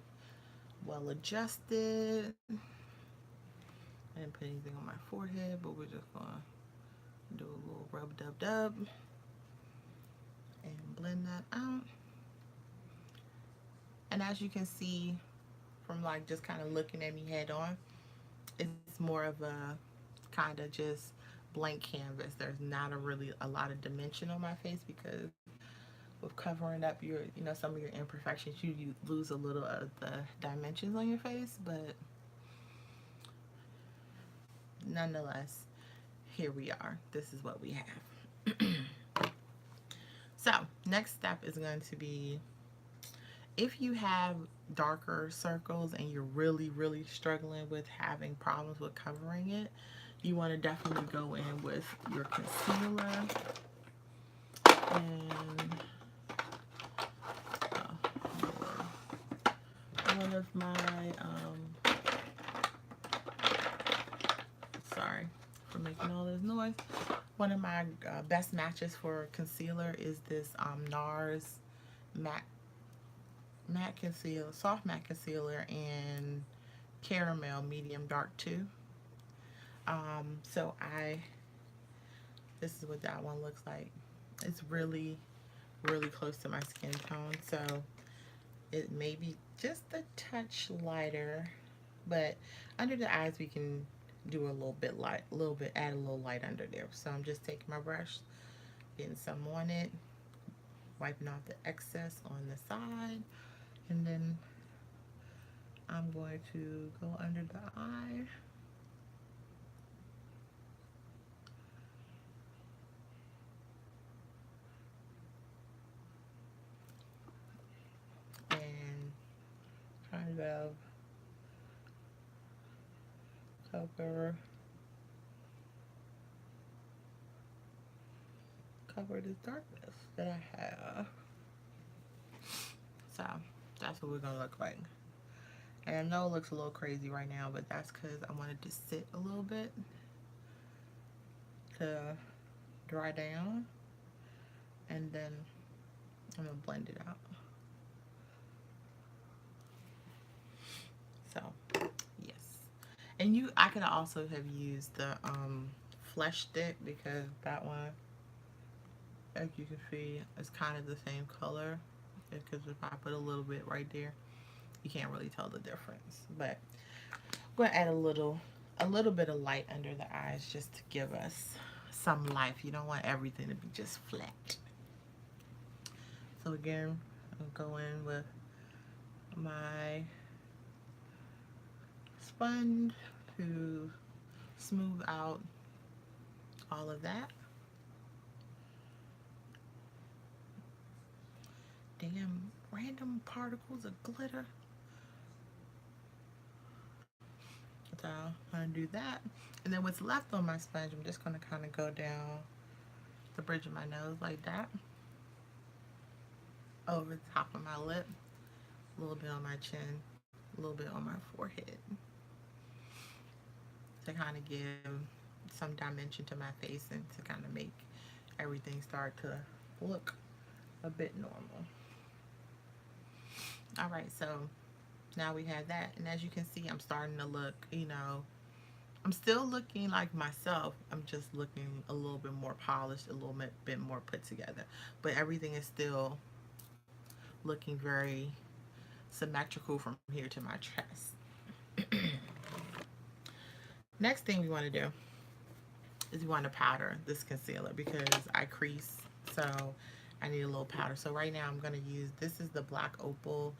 well adjusted. I didn't put anything on my forehead, but we're just gonna do a little rub dub dub and blend that out. And as you can see from like just kind of looking at me head on, it's more of a kind of just blank canvas. There's not a lot of dimension on my face because with covering up your, you know, some of your imperfections, you lose a little of the dimensions on your face, but nonetheless, here we are. This is what we have. So next step is going to be, if you have darker circles and you're really struggling with having problems with covering it, you want to definitely go in with your concealer and one of my sorry for making all this noise. One of my best matches for concealer is this NARS matte concealer, soft matte concealer in caramel medium dark 2. So this is what that one looks like. It's really close to my skin tone, so it may be just a touch lighter, but under the eyes we can do a little bit light, add a little light under there. So I'm just taking my brush, getting some on it, wiping off the excess on the side, and then I'm going to go under the eye. And kind of cover this darkness that I have. So that's what we're gonna look like. And I know it looks a little crazy right now, but that's because I wanted to sit a little bit to dry down, and then I'm gonna blend it out. So yes, and I could also have used the flesh stick, because that one, as you can see, is kind of the same color. Because if I put a little bit right there, you can't really tell the difference. But I'm gonna add a little bit of light under the eyes just to give us some life. You don't want everything to be just flat. So again, I'll go in with my sponge to smooth out all of that. Damn random particles of glitter. So I'm gonna do that, and then what's left on my sponge, I'm just gonna kind of go down the bridge of my nose like that, over the top of my lip, a little bit on my chin, a little bit on my forehead, to kind of give some dimension to my face and to kind of make everything start to look a bit normal. All right, so now we have that, and as you can see, I'm starting to look, you know, I'm still looking like myself. I'm just looking a little bit more polished, a little bit more put together, but everything is still looking very symmetrical from here to my chest. Next thing we want to do is we want to powder this concealer, because I crease, so I need a little powder. So right now I'm going to use, this is the Black Opal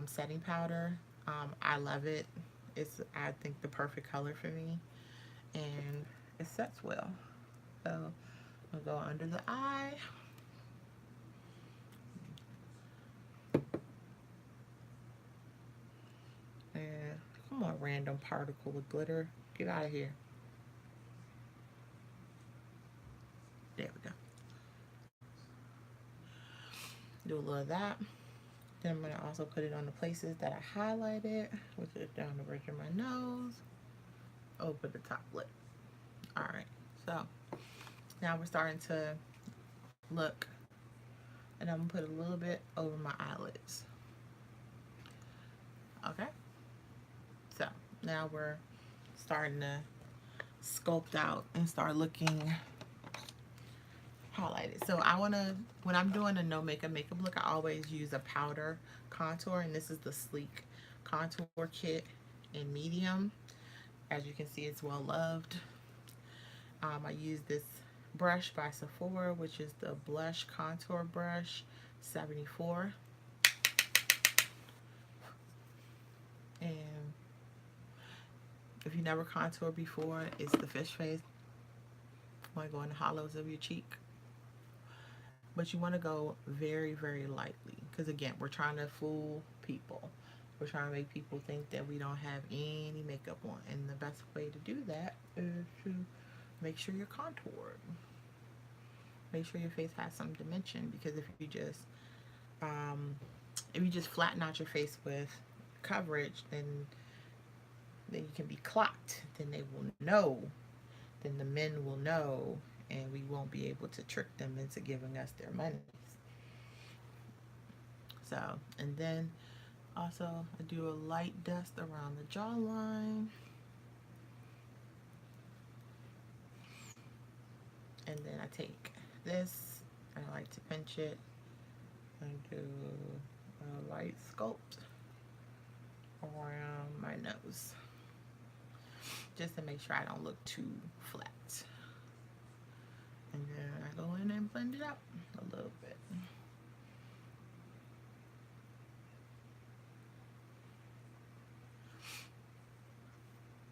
setting powder. I love it. It's, I think, the perfect color for me, and it sets well. So I'll go under the eye, random particle of glitter. Get out of here. There we go. Do a little of that. Then I'm going to also put it on the places that I highlighted, which is down the bridge of my nose, over the top lip. Alright, so now we're starting to look, and I'm going to put a little bit over my eyelids. Okay, so now we're starting to sculpt out and start looking highlighted. So I want to, when I'm doing a no makeup look, I always use a powder contour, and this is the Sleek Contour Kit in medium. As you can see, it's well loved. I use this brush by Sephora, which is the Blush Contour Brush 74. And if you never contoured before, it's the fish face. You want to go in the hollows of your cheek. But you want to go very, very lightly. Because again, we're trying to fool people. We're trying to make people think that we don't have any makeup on. And the best way to do that is to make sure you're contoured. Make sure your face has some dimension. Because if you just flatten out your face with coverage, then you can be clocked. Then they will know. Then the men will know, and we won't be able to trick them into giving us their money. So, and then also I do a light dust around the jawline. And then I take this, and I like to pinch it and do a light sculpt around my nose, just to make sure I don't look too flat. And then I go in and blend it out a little bit.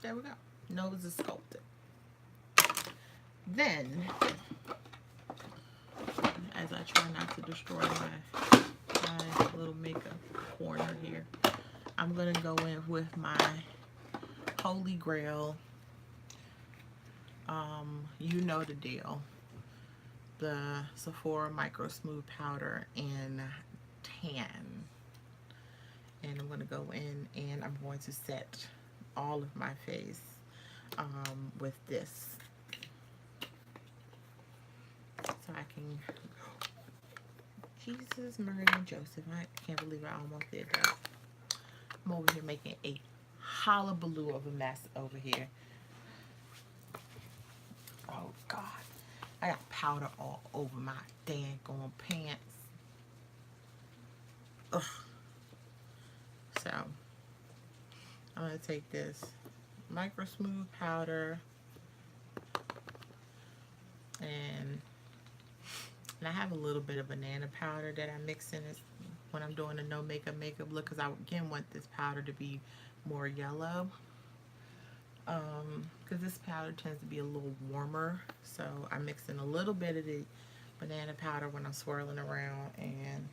There we go. Nose is sculpted. Then, as I try not to destroy my little makeup corner here, I'm going to go in with my Holy Grail, you know the deal, the Sephora Micro Smooth Powder in Tan. And I'm going to go in and I'm going to set all of my face with this. So I can, Jesus, Mary, and Joseph, I can't believe I almost did that. I'm over here making a hullabaloo of a mess over here. Oh God, I got powder all over my daggone pants. Ugh. So I'm gonna take this Micro Smooth powder and I have a little bit of banana powder that I mix in this when I'm doing a no makeup look, because I again want this powder to be more yellow, because this powder tends to be a little warmer, so I mix in a little bit of the banana powder when I'm swirling around, and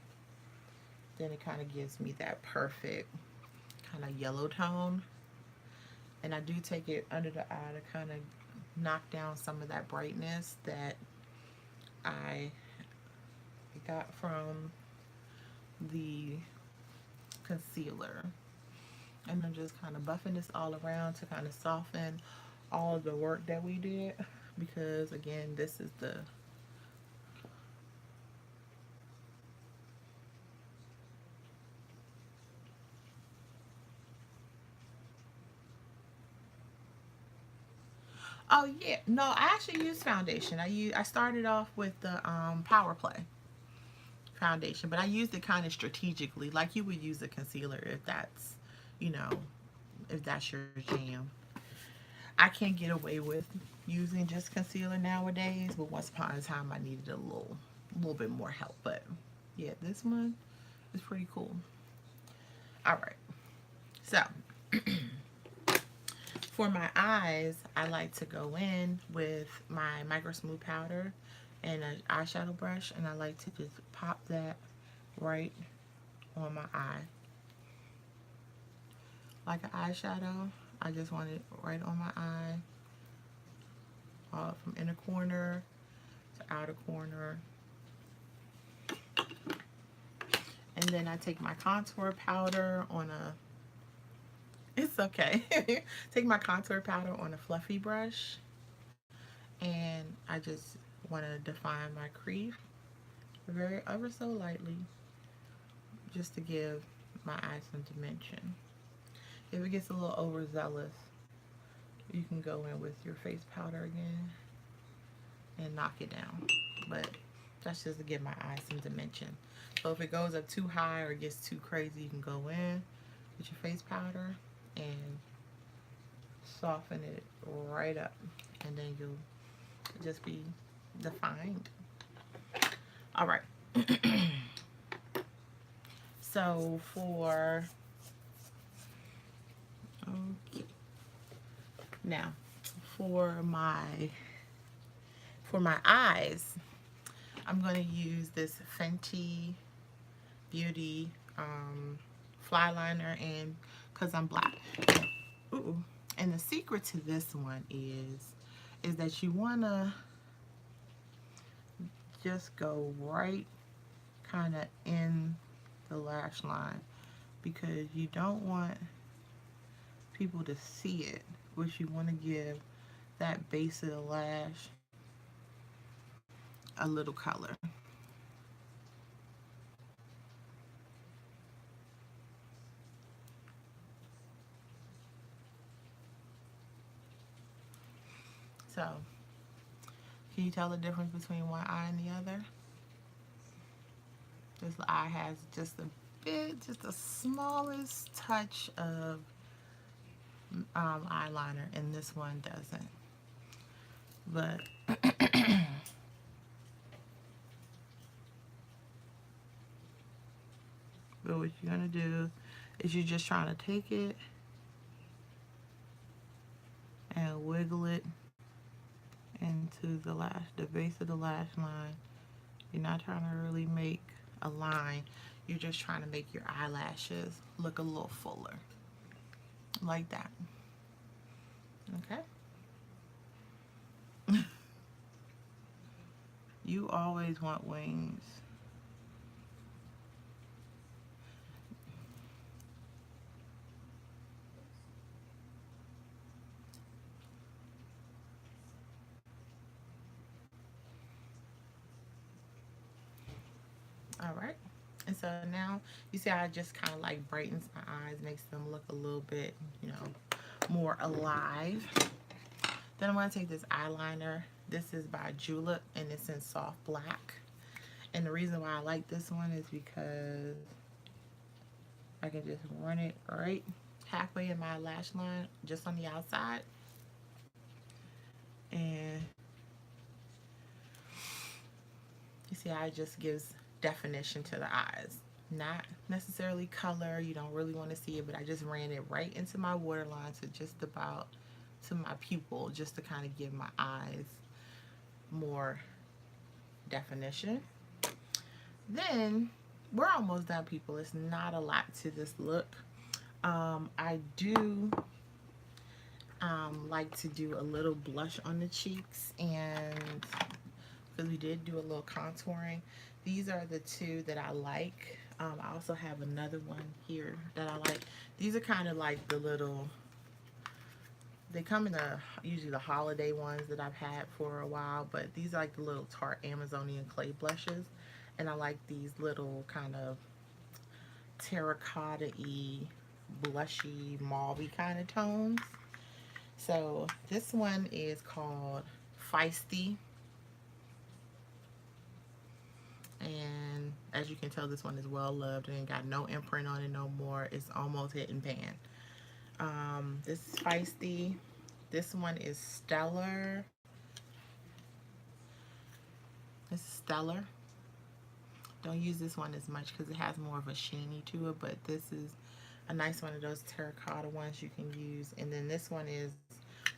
then it kind of gives me that perfect kind of yellow tone. And I do take it under the eye to kind of knock down some of that brightness that I got from the concealer. And I'm just kind of buffing this all around to kind of soften all of the work that we did, because again, this is the oh yeah, no, I actually use foundation. I started off with the Power Play foundation, but I used it kind of strategically, like you would use a concealer if that's, you know, if that's your jam. I can't get away with using just concealer nowadays, but once upon a time I needed a little bit more help. But yeah, this one is pretty cool. All right, so for my eyes, I like to go in with my Micro Smooth powder and an eyeshadow brush, and I like to just pop that right on my eye like an eyeshadow. I just want it right on my eye, all from inner corner to outer corner. And then I take my contour powder on a, it's okay. Take my contour powder on a fluffy brush, and I just want to define my crease very ever so lightly, just to give my eye some dimension. If it gets a little overzealous, you can go in with your face powder again and knock it down. But that's just to give my eye some dimension. So if it goes up too high or gets too crazy, you can go in with your face powder and soften it right up, and then you'll just be defined. All right. So okay, now for my eyes, I'm going to use this Fenty Beauty fly liner, and because I'm black. Ooh. And the secret to this one is that you want to just go right kind of in the lash line, because you don't want people to see it, but you want to give that base of the lash a little color. So, can you tell the difference between one eye and the other? This eye has just a bit, just the smallest touch of eyeliner, and this one doesn't. But what you're gonna do is you're just trying to take it and wiggle it into the base of the lash line. You're not trying to really make a line. You're just trying to make your eyelashes look a little fuller, like that. Okay. You always want wings. All right. And so now you see I just kind of like brightens my eyes, makes them look a little bit, more alive. Then I'm going to take this eyeliner. This is by Julep, and it's in soft black. And the reason why I like this one is because I can just run it right halfway in my lash line, just on the outside. And you see how it just gives definition to the eyes. Not necessarily color, you don't really want to see it, but I just ran it right into my waterline to just about to my pupil, just to kind of give my eyes more definition. Then we're almost done, people. It's not a lot to this look. I do like to do a little blush on the cheeks, and because we did do a little contouring. These are the two that I like. I also have another one here that I like. These are kind of like the little, they come in usually the holiday ones that I've had for a while, but these are like the little Tarte Amazonian clay blushes, and I like these little kind of terracotta-y, blushy, mauve-y kind of tones. So this one is called Feisty. And as you can tell, this one is well loved and got no imprint on it no more. It's almost hit and pan. This is Feisty. This one is Stellar. This is Stellar. Don't use this one as much because it has more of a sheeny to it, but this is a nice one of those terracotta ones you can use. And then this one is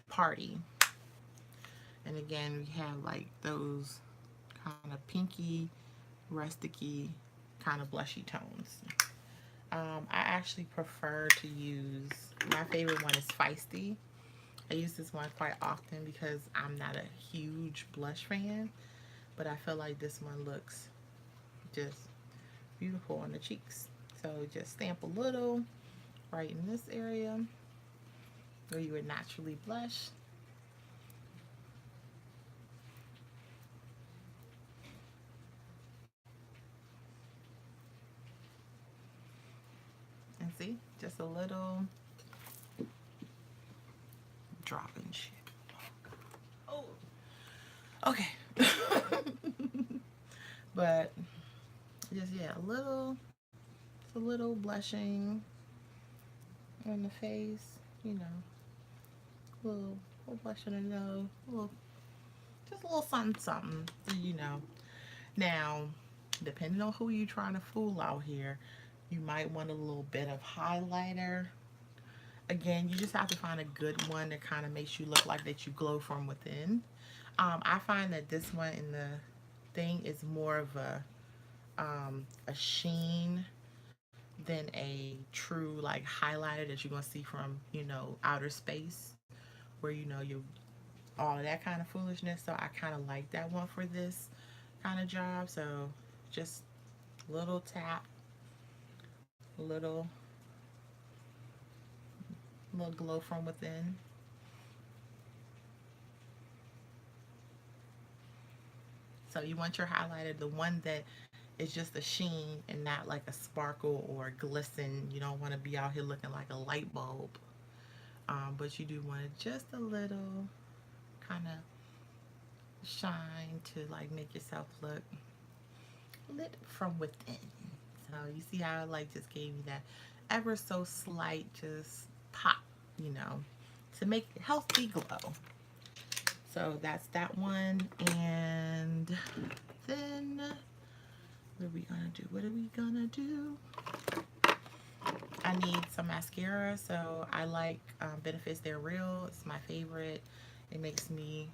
Party. And again, we have like those kind of pinky, rusticy, kind of blushy tones. I actually prefer to use, my favorite one is Feisty. I use this one quite often because I'm not a huge blush fan, but I feel like this one looks just beautiful on the cheeks. So just stamp a little right in this area where you would naturally blush. And see, just a little drop and shit. Oh, okay. But just, yeah, a little blushing on the face, you know, little blush on the nose, just a little something, something, you know. Now, depending on who you're trying to fool out here, you might want a little bit of highlighter. Again, you just have to find a good one that kind of makes you look like that you glow from within. I find that this one in the thing is more of a sheen than a true like highlighter that you're gonna see from, you know, outer space, where you know you all of that kind of foolishness. So I kind of like that one for this kind of job. So just little tap, little little glow from within. So you want your highlighter, the one that is just a sheen and not like a sparkle or a glisten. You don't want to be out here looking like a light bulb. But you do want it just a little kind of shine to like make yourself look lit from within. So you see how I like just gave you that ever so slight just pop, you know, to make a healthy glow. So that's that one. And then what are we gonna do? What are we gonna do? I need some mascara. So I like Benefits They're Real. It's my favorite. It makes me,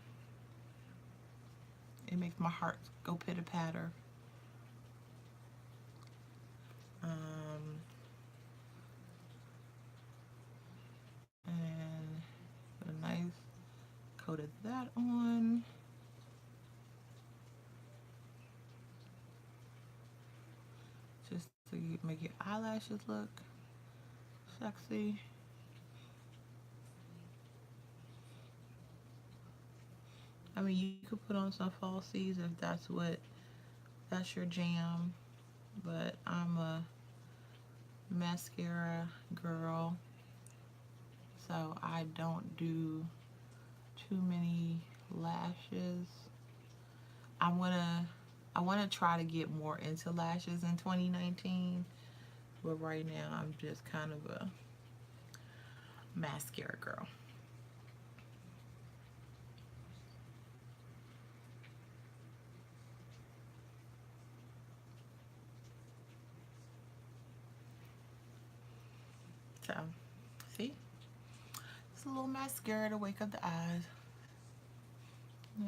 it makes my heart go pitter patter. Um, and put a nice coat of that on. Just to make your eyelashes look sexy. I mean, you could put on some falsies if that's your jam, but I'm a mascara girl, so I don't do too many lashes. I wanna I wanna try to get more into lashes in 2019, but right now I'm just kind of a mascara girl. So, see, it's a little mascara to wake up the eyes. Yeah.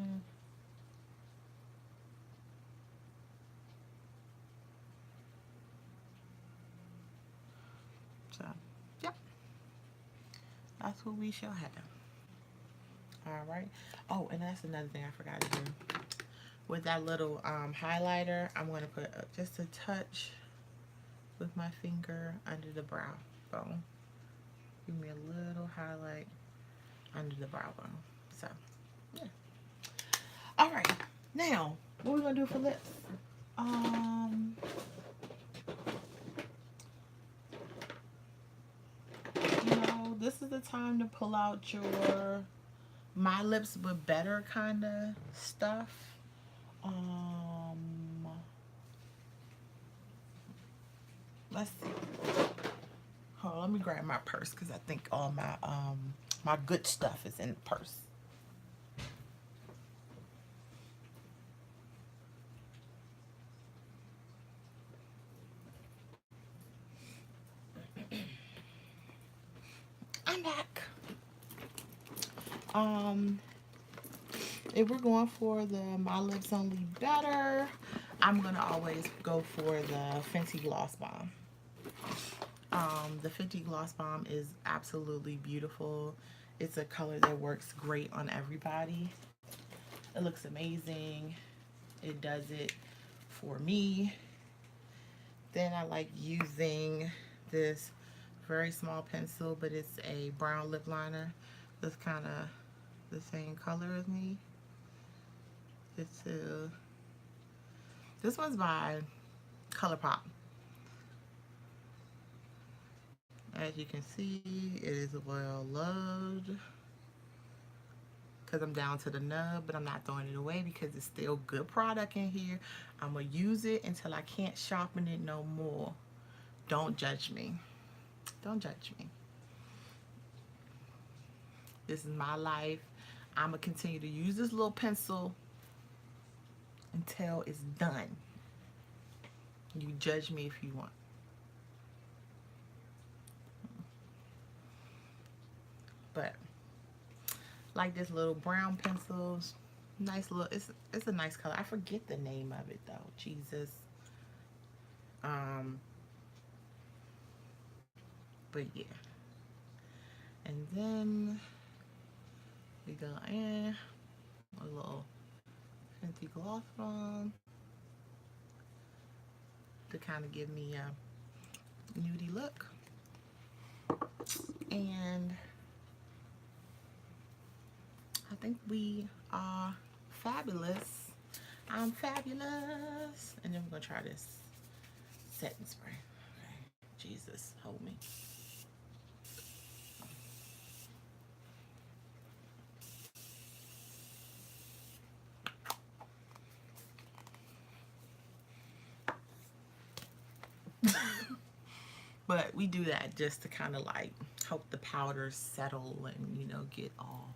So, yeah, that's what we shall have. All right. Oh, and that's another thing I forgot to do. With that little highlighter, I'm going to put just a touch with my finger under the brow bone. Give me a little highlight under the brow bone. So, yeah. All right. Now, what we going to do for lips? Um, this is the time to pull out your My Lips But Better kind of stuff. Um, let's see. Hold on, let me grab my purse because I think all my good stuff is in the purse. I'm back. Um, if we're going for the My Lips Only Better, I'm gonna always go for the Fenty Gloss Bomb. The 50 Gloss Bomb is absolutely beautiful. It's a color that works great on everybody. It looks amazing. It does it for me. Then I like using this very small pencil, but it's a brown lip liner. That's kind of the same color as me. It's this one's by ColourPop. As you can see, it is well loved because I'm down to the nub, but I'm not throwing it away because it's still good product in here. I'm gonna use it until I can't sharpen it no more. Don't judge me. Don't judge me. This is my life. I'm gonna continue to use this little pencil until it's done. You judge me if you want. But like this little brown pencils, nice little. It's a nice color. I forget the name of it though. Jesus. Um. But yeah. And then we go in a little fancy gloss on to kind of give me a nudie look. And I think we are fabulous. I'm fabulous. And then we're gonna try this setting spray. Okay. Jesus, hold me. But we do that just to kind of like help the powders settle and, you know, get all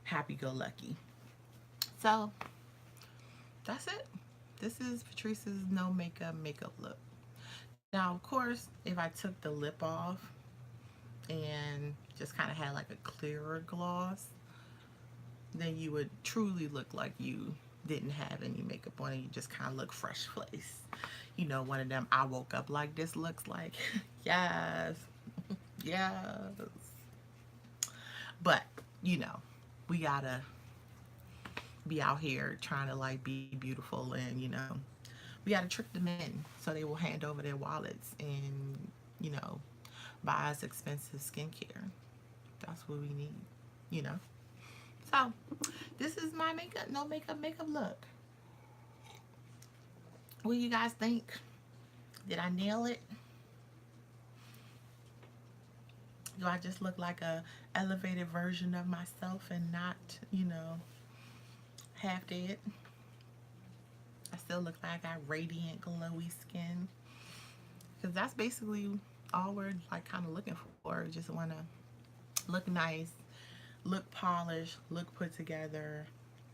happy-go-lucky. So that's it. This is Patrice's no makeup look. Now, of course, if I took the lip off and just kind of had like a clearer gloss, then you would truly look like you didn't have any makeup on and you just kind of look fresh faced. You know, one of them I woke up like this looks like. Yes. Yes. But, you know, we gotta be out here trying to like be beautiful, and, you know, we gotta trick the men so they will hand over their wallets and, you know, buy us expensive skincare. That's what we need, you know. So this is my no makeup look. What do you guys think? Did I nail it? Do I just look like a elevated version of myself and not, you know, half dead? I still look like I got radiant, glowy skin. Because that's basically all we're like kind of looking for. We just want to look nice, look polished, look put together.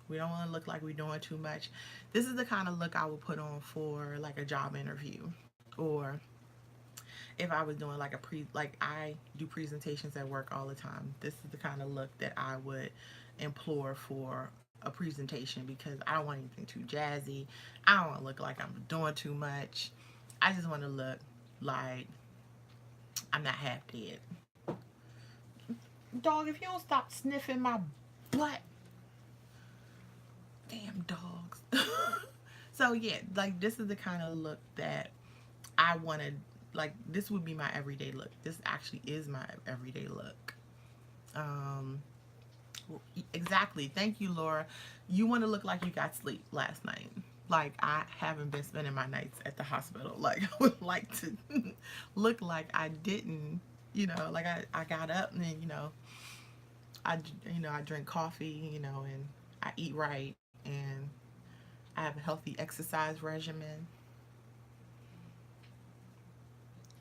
We don't want to look like we're doing too much. This is the kind of look I would put on for like a job interview, or if I was doing like like I do presentations at work all the time. This is the kind of look that I would implore for a presentation, because I don't want anything too jazzy. I don't want to look like I'm doing too much. I just want to look like I'm not half dead. Dog, if you don't stop sniffing my butt. Damn dogs. So yeah, like this is the kind of look that I wanted. Like this would be my everyday look. This actually is my everyday look. Exactly. Thank you, Laura. You want to look like you got sleep last night. Like I haven't been spending my nights at the hospital. Like I would like to look like I didn't, you know, like I got up and then, I drink coffee, and I eat right, and I have a healthy exercise regimen.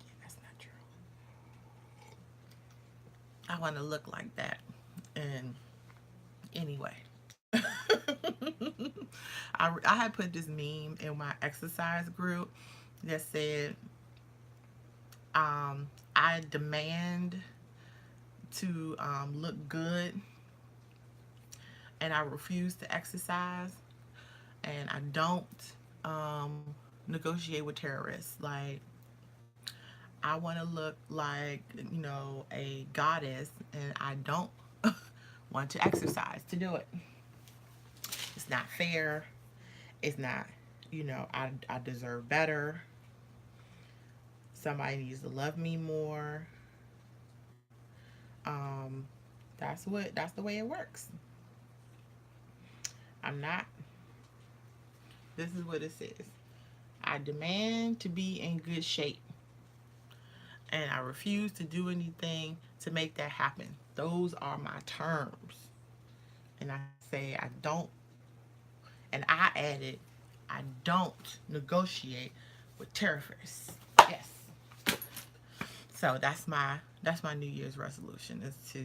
Yeah, that's not true. I want to look like that. And anyway, I had put this meme in my exercise group that said, I demand to look good, and I refuse to exercise, and I don't negotiate with terrorists. Like, I want to look like, a goddess, and I don't want to exercise to do it. It's not fair. It's not, I deserve better. Somebody needs to love me more. Um, that's the way it works. I'm not. This is what it says. I demand to be in good shape, and I refuse to do anything to make that happen. Those are my terms. And I say I don't, and I added, I don't negotiate with terrorists. Yes. So that's my New Year's resolution is to,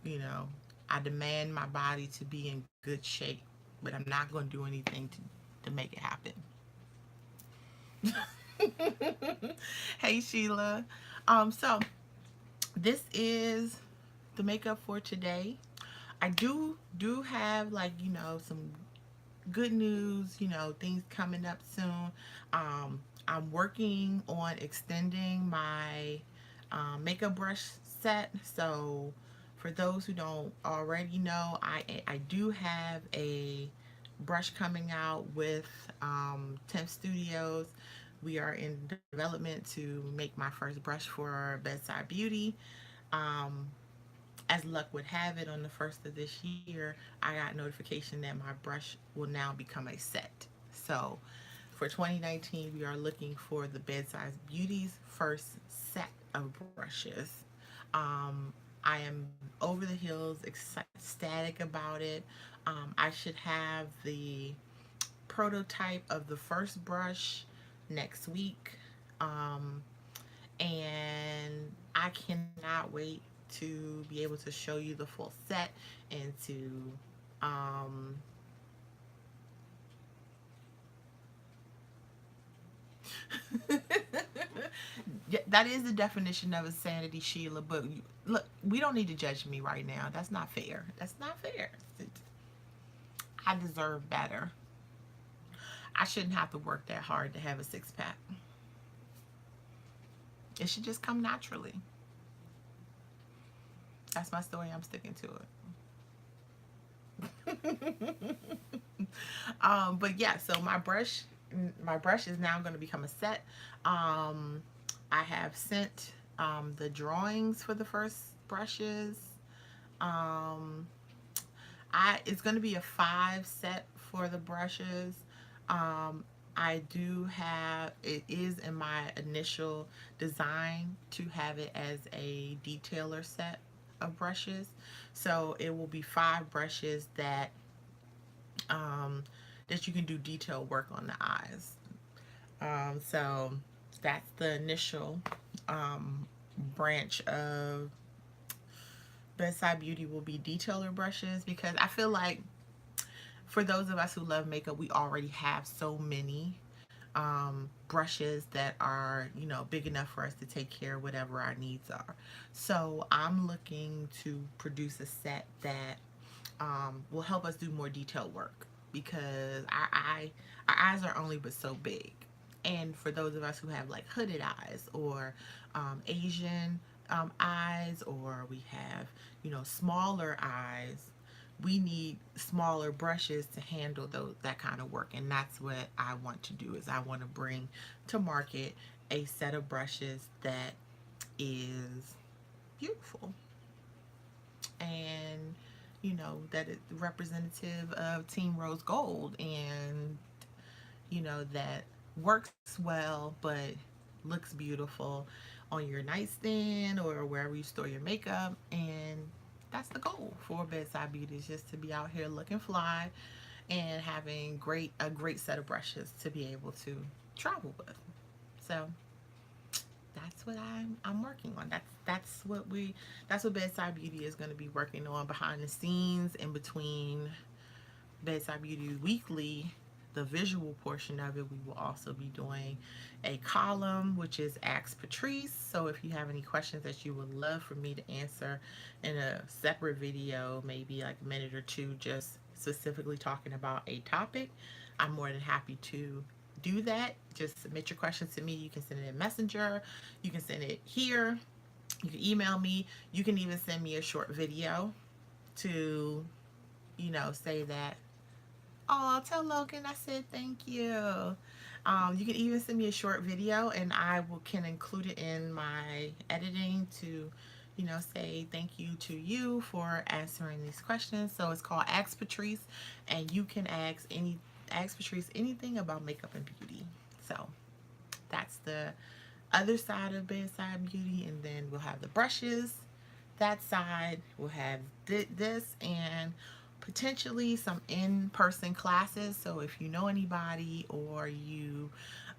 you know, I demand my body to be in good shape, but I'm not going to do anything to make it happen. Hey Sheila. So this is the makeup for today. I do have, like, some good news, things coming up soon. I'm working on extending my makeup brush set. So for those who don't already know, I do have a brush coming out with Temp Studios. We are in development to make my first brush for Bedside Beauty. Um, as luck would have it, on the first of this year, I got notification that my brush will now become a set. So for 2019, we are looking for the Bedside Beauty's first set of brushes. I am over the hills, ecstatic about it. I should have the prototype of the first brush next week. Um, and I cannot wait to be able to show you the full set and to um, yeah, that is the definition of insanity, Sheila. But look, we don't need to judge me right now. That's not fair. That's not fair. I deserve better. I shouldn't have to work that hard to have a six pack. It should just come naturally. That's my story. I'm sticking to it. But yeah, so my brush is now going to become a set. I have sent the drawings for the first brushes. Um, I it's going to be a 5 set for the brushes. Um, I do have it is in my initial design to have it as a detailer set of brushes. So it will be 5 brushes um, that you can do detail work on the eyes. So that's the initial branch of Bedside Beauty will be detailer brushes, because I feel like for those of us who love makeup, we already have so many brushes that are, big enough for us to take care of whatever our needs are. So I'm looking to produce a set that will help us do more detailed work, because our eyes are only but so big. And for those of us who have like hooded eyes, or Asian eyes, or we have, smaller eyes, we need smaller brushes to handle that kind of work. And that's what I want to do, is I want to bring to market a set of brushes that is beautiful, and that is representative of Team Rose Gold, and that works well but looks beautiful on your nightstand or wherever you store your makeup. And that's the goal for Bedside Beauty, is just to be out here looking fly and having a great set of brushes to be able to travel with. So that's what I'm working on. That's what Bedside Beauty is going to be working on behind the scenes. In between Bedside Beauty Weekly, the visual portion of it, we will also be doing a column, which is Ask Patrice. So if you have any questions that you would love for me to answer in a separate video, maybe like a minute or two, just specifically talking about a topic, I'm more than happy to do that, just submit your questions to me. You can send it in Messenger, you can send it here, you can email me, you can even send me a short video to, say that, oh, tell Logan I said thank you. You can even send me a short video and can include it in my editing to, say thank you to you for answering these questions. So it's called Ask Patrice, and you can ask Patrice anything about makeup and beauty. So that's the other side of Bedside Beauty, and then we'll have the brushes. That side will have this and potentially some in-person classes. So if you know anybody or you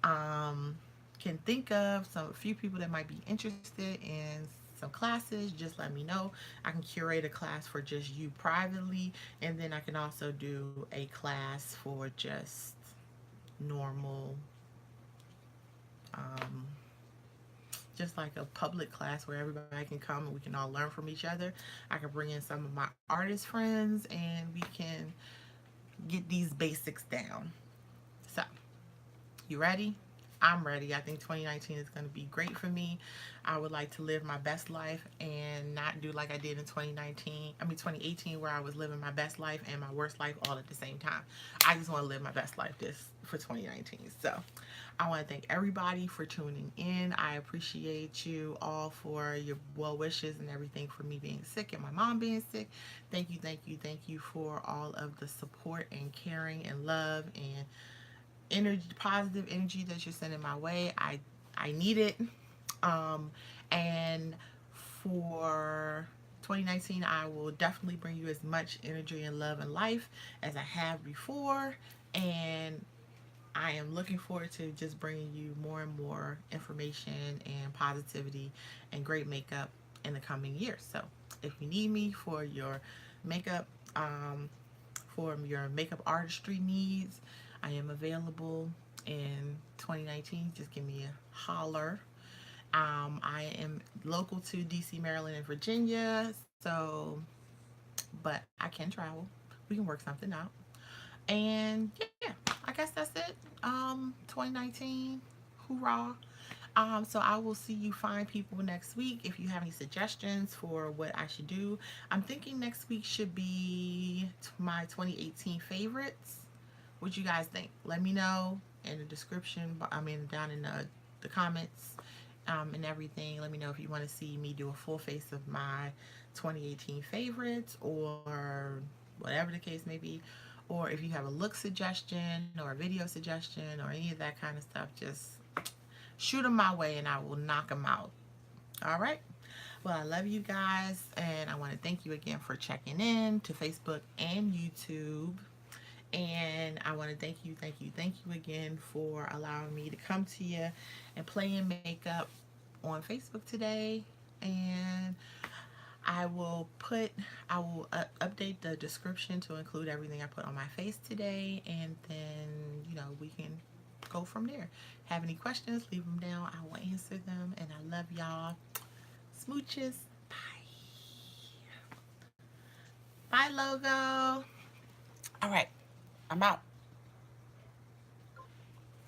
can think of a few people that might be interested in some classes, just let me know. I can curate a class for just you privately, and then I can also do a class for just normal, um, just like a public class where everybody can come and we can all learn from each other. I can bring in some of my artist friends and we can get these basics down. So, you ready? I'm ready. I think 2019 is going to be great for me. I would like to live my best life and not do like I did in 2018, where I was living my best life and my worst life all at the same time. I just want to live my best life this for 2019. So, I want to thank everybody for tuning in. I appreciate you all for your well wishes and everything for me being sick and my mom being sick. Thank you, thank you, thank you for all of the support and caring and love and energy, positive energy that you're sending my way. I need it. Um, and for 2019, I will definitely bring you as much energy and love and life as I have before. And I am looking forward to just bringing you more and more information and positivity and great makeup in the coming years. So if you need me makeup, um, for your makeup artistry needs, I am available in 2019. Just give me a holler. I am local to DC, Maryland, and Virginia, so, but I can travel. We can work something out. And yeah, I guess that's it. 2019, hoorah. So I will see you fine people next week. If you have any suggestions for what I should do, I'm thinking next week should be my 2018 favorites. What you guys think? Let me know in the description. I mean, down in the comments and everything. Let me know if you want to see me do a full face of my 2018 favorites or whatever the case may be. Or if you have a look suggestion or a video suggestion or any of that kind of stuff, just shoot them my way and I will knock them out. All right. Well, I love you guys, and I want to thank you again for checking in to Facebook and YouTube. And I want to thank you again for allowing me to come to you and play in makeup on Facebook today. And I will update the description to include everything I put on my face today, and then we can go from there. Have any questions? Leave them down. I will answer them, and I love y'all. Smooches. Bye. Bye, logo. All right, I'm out.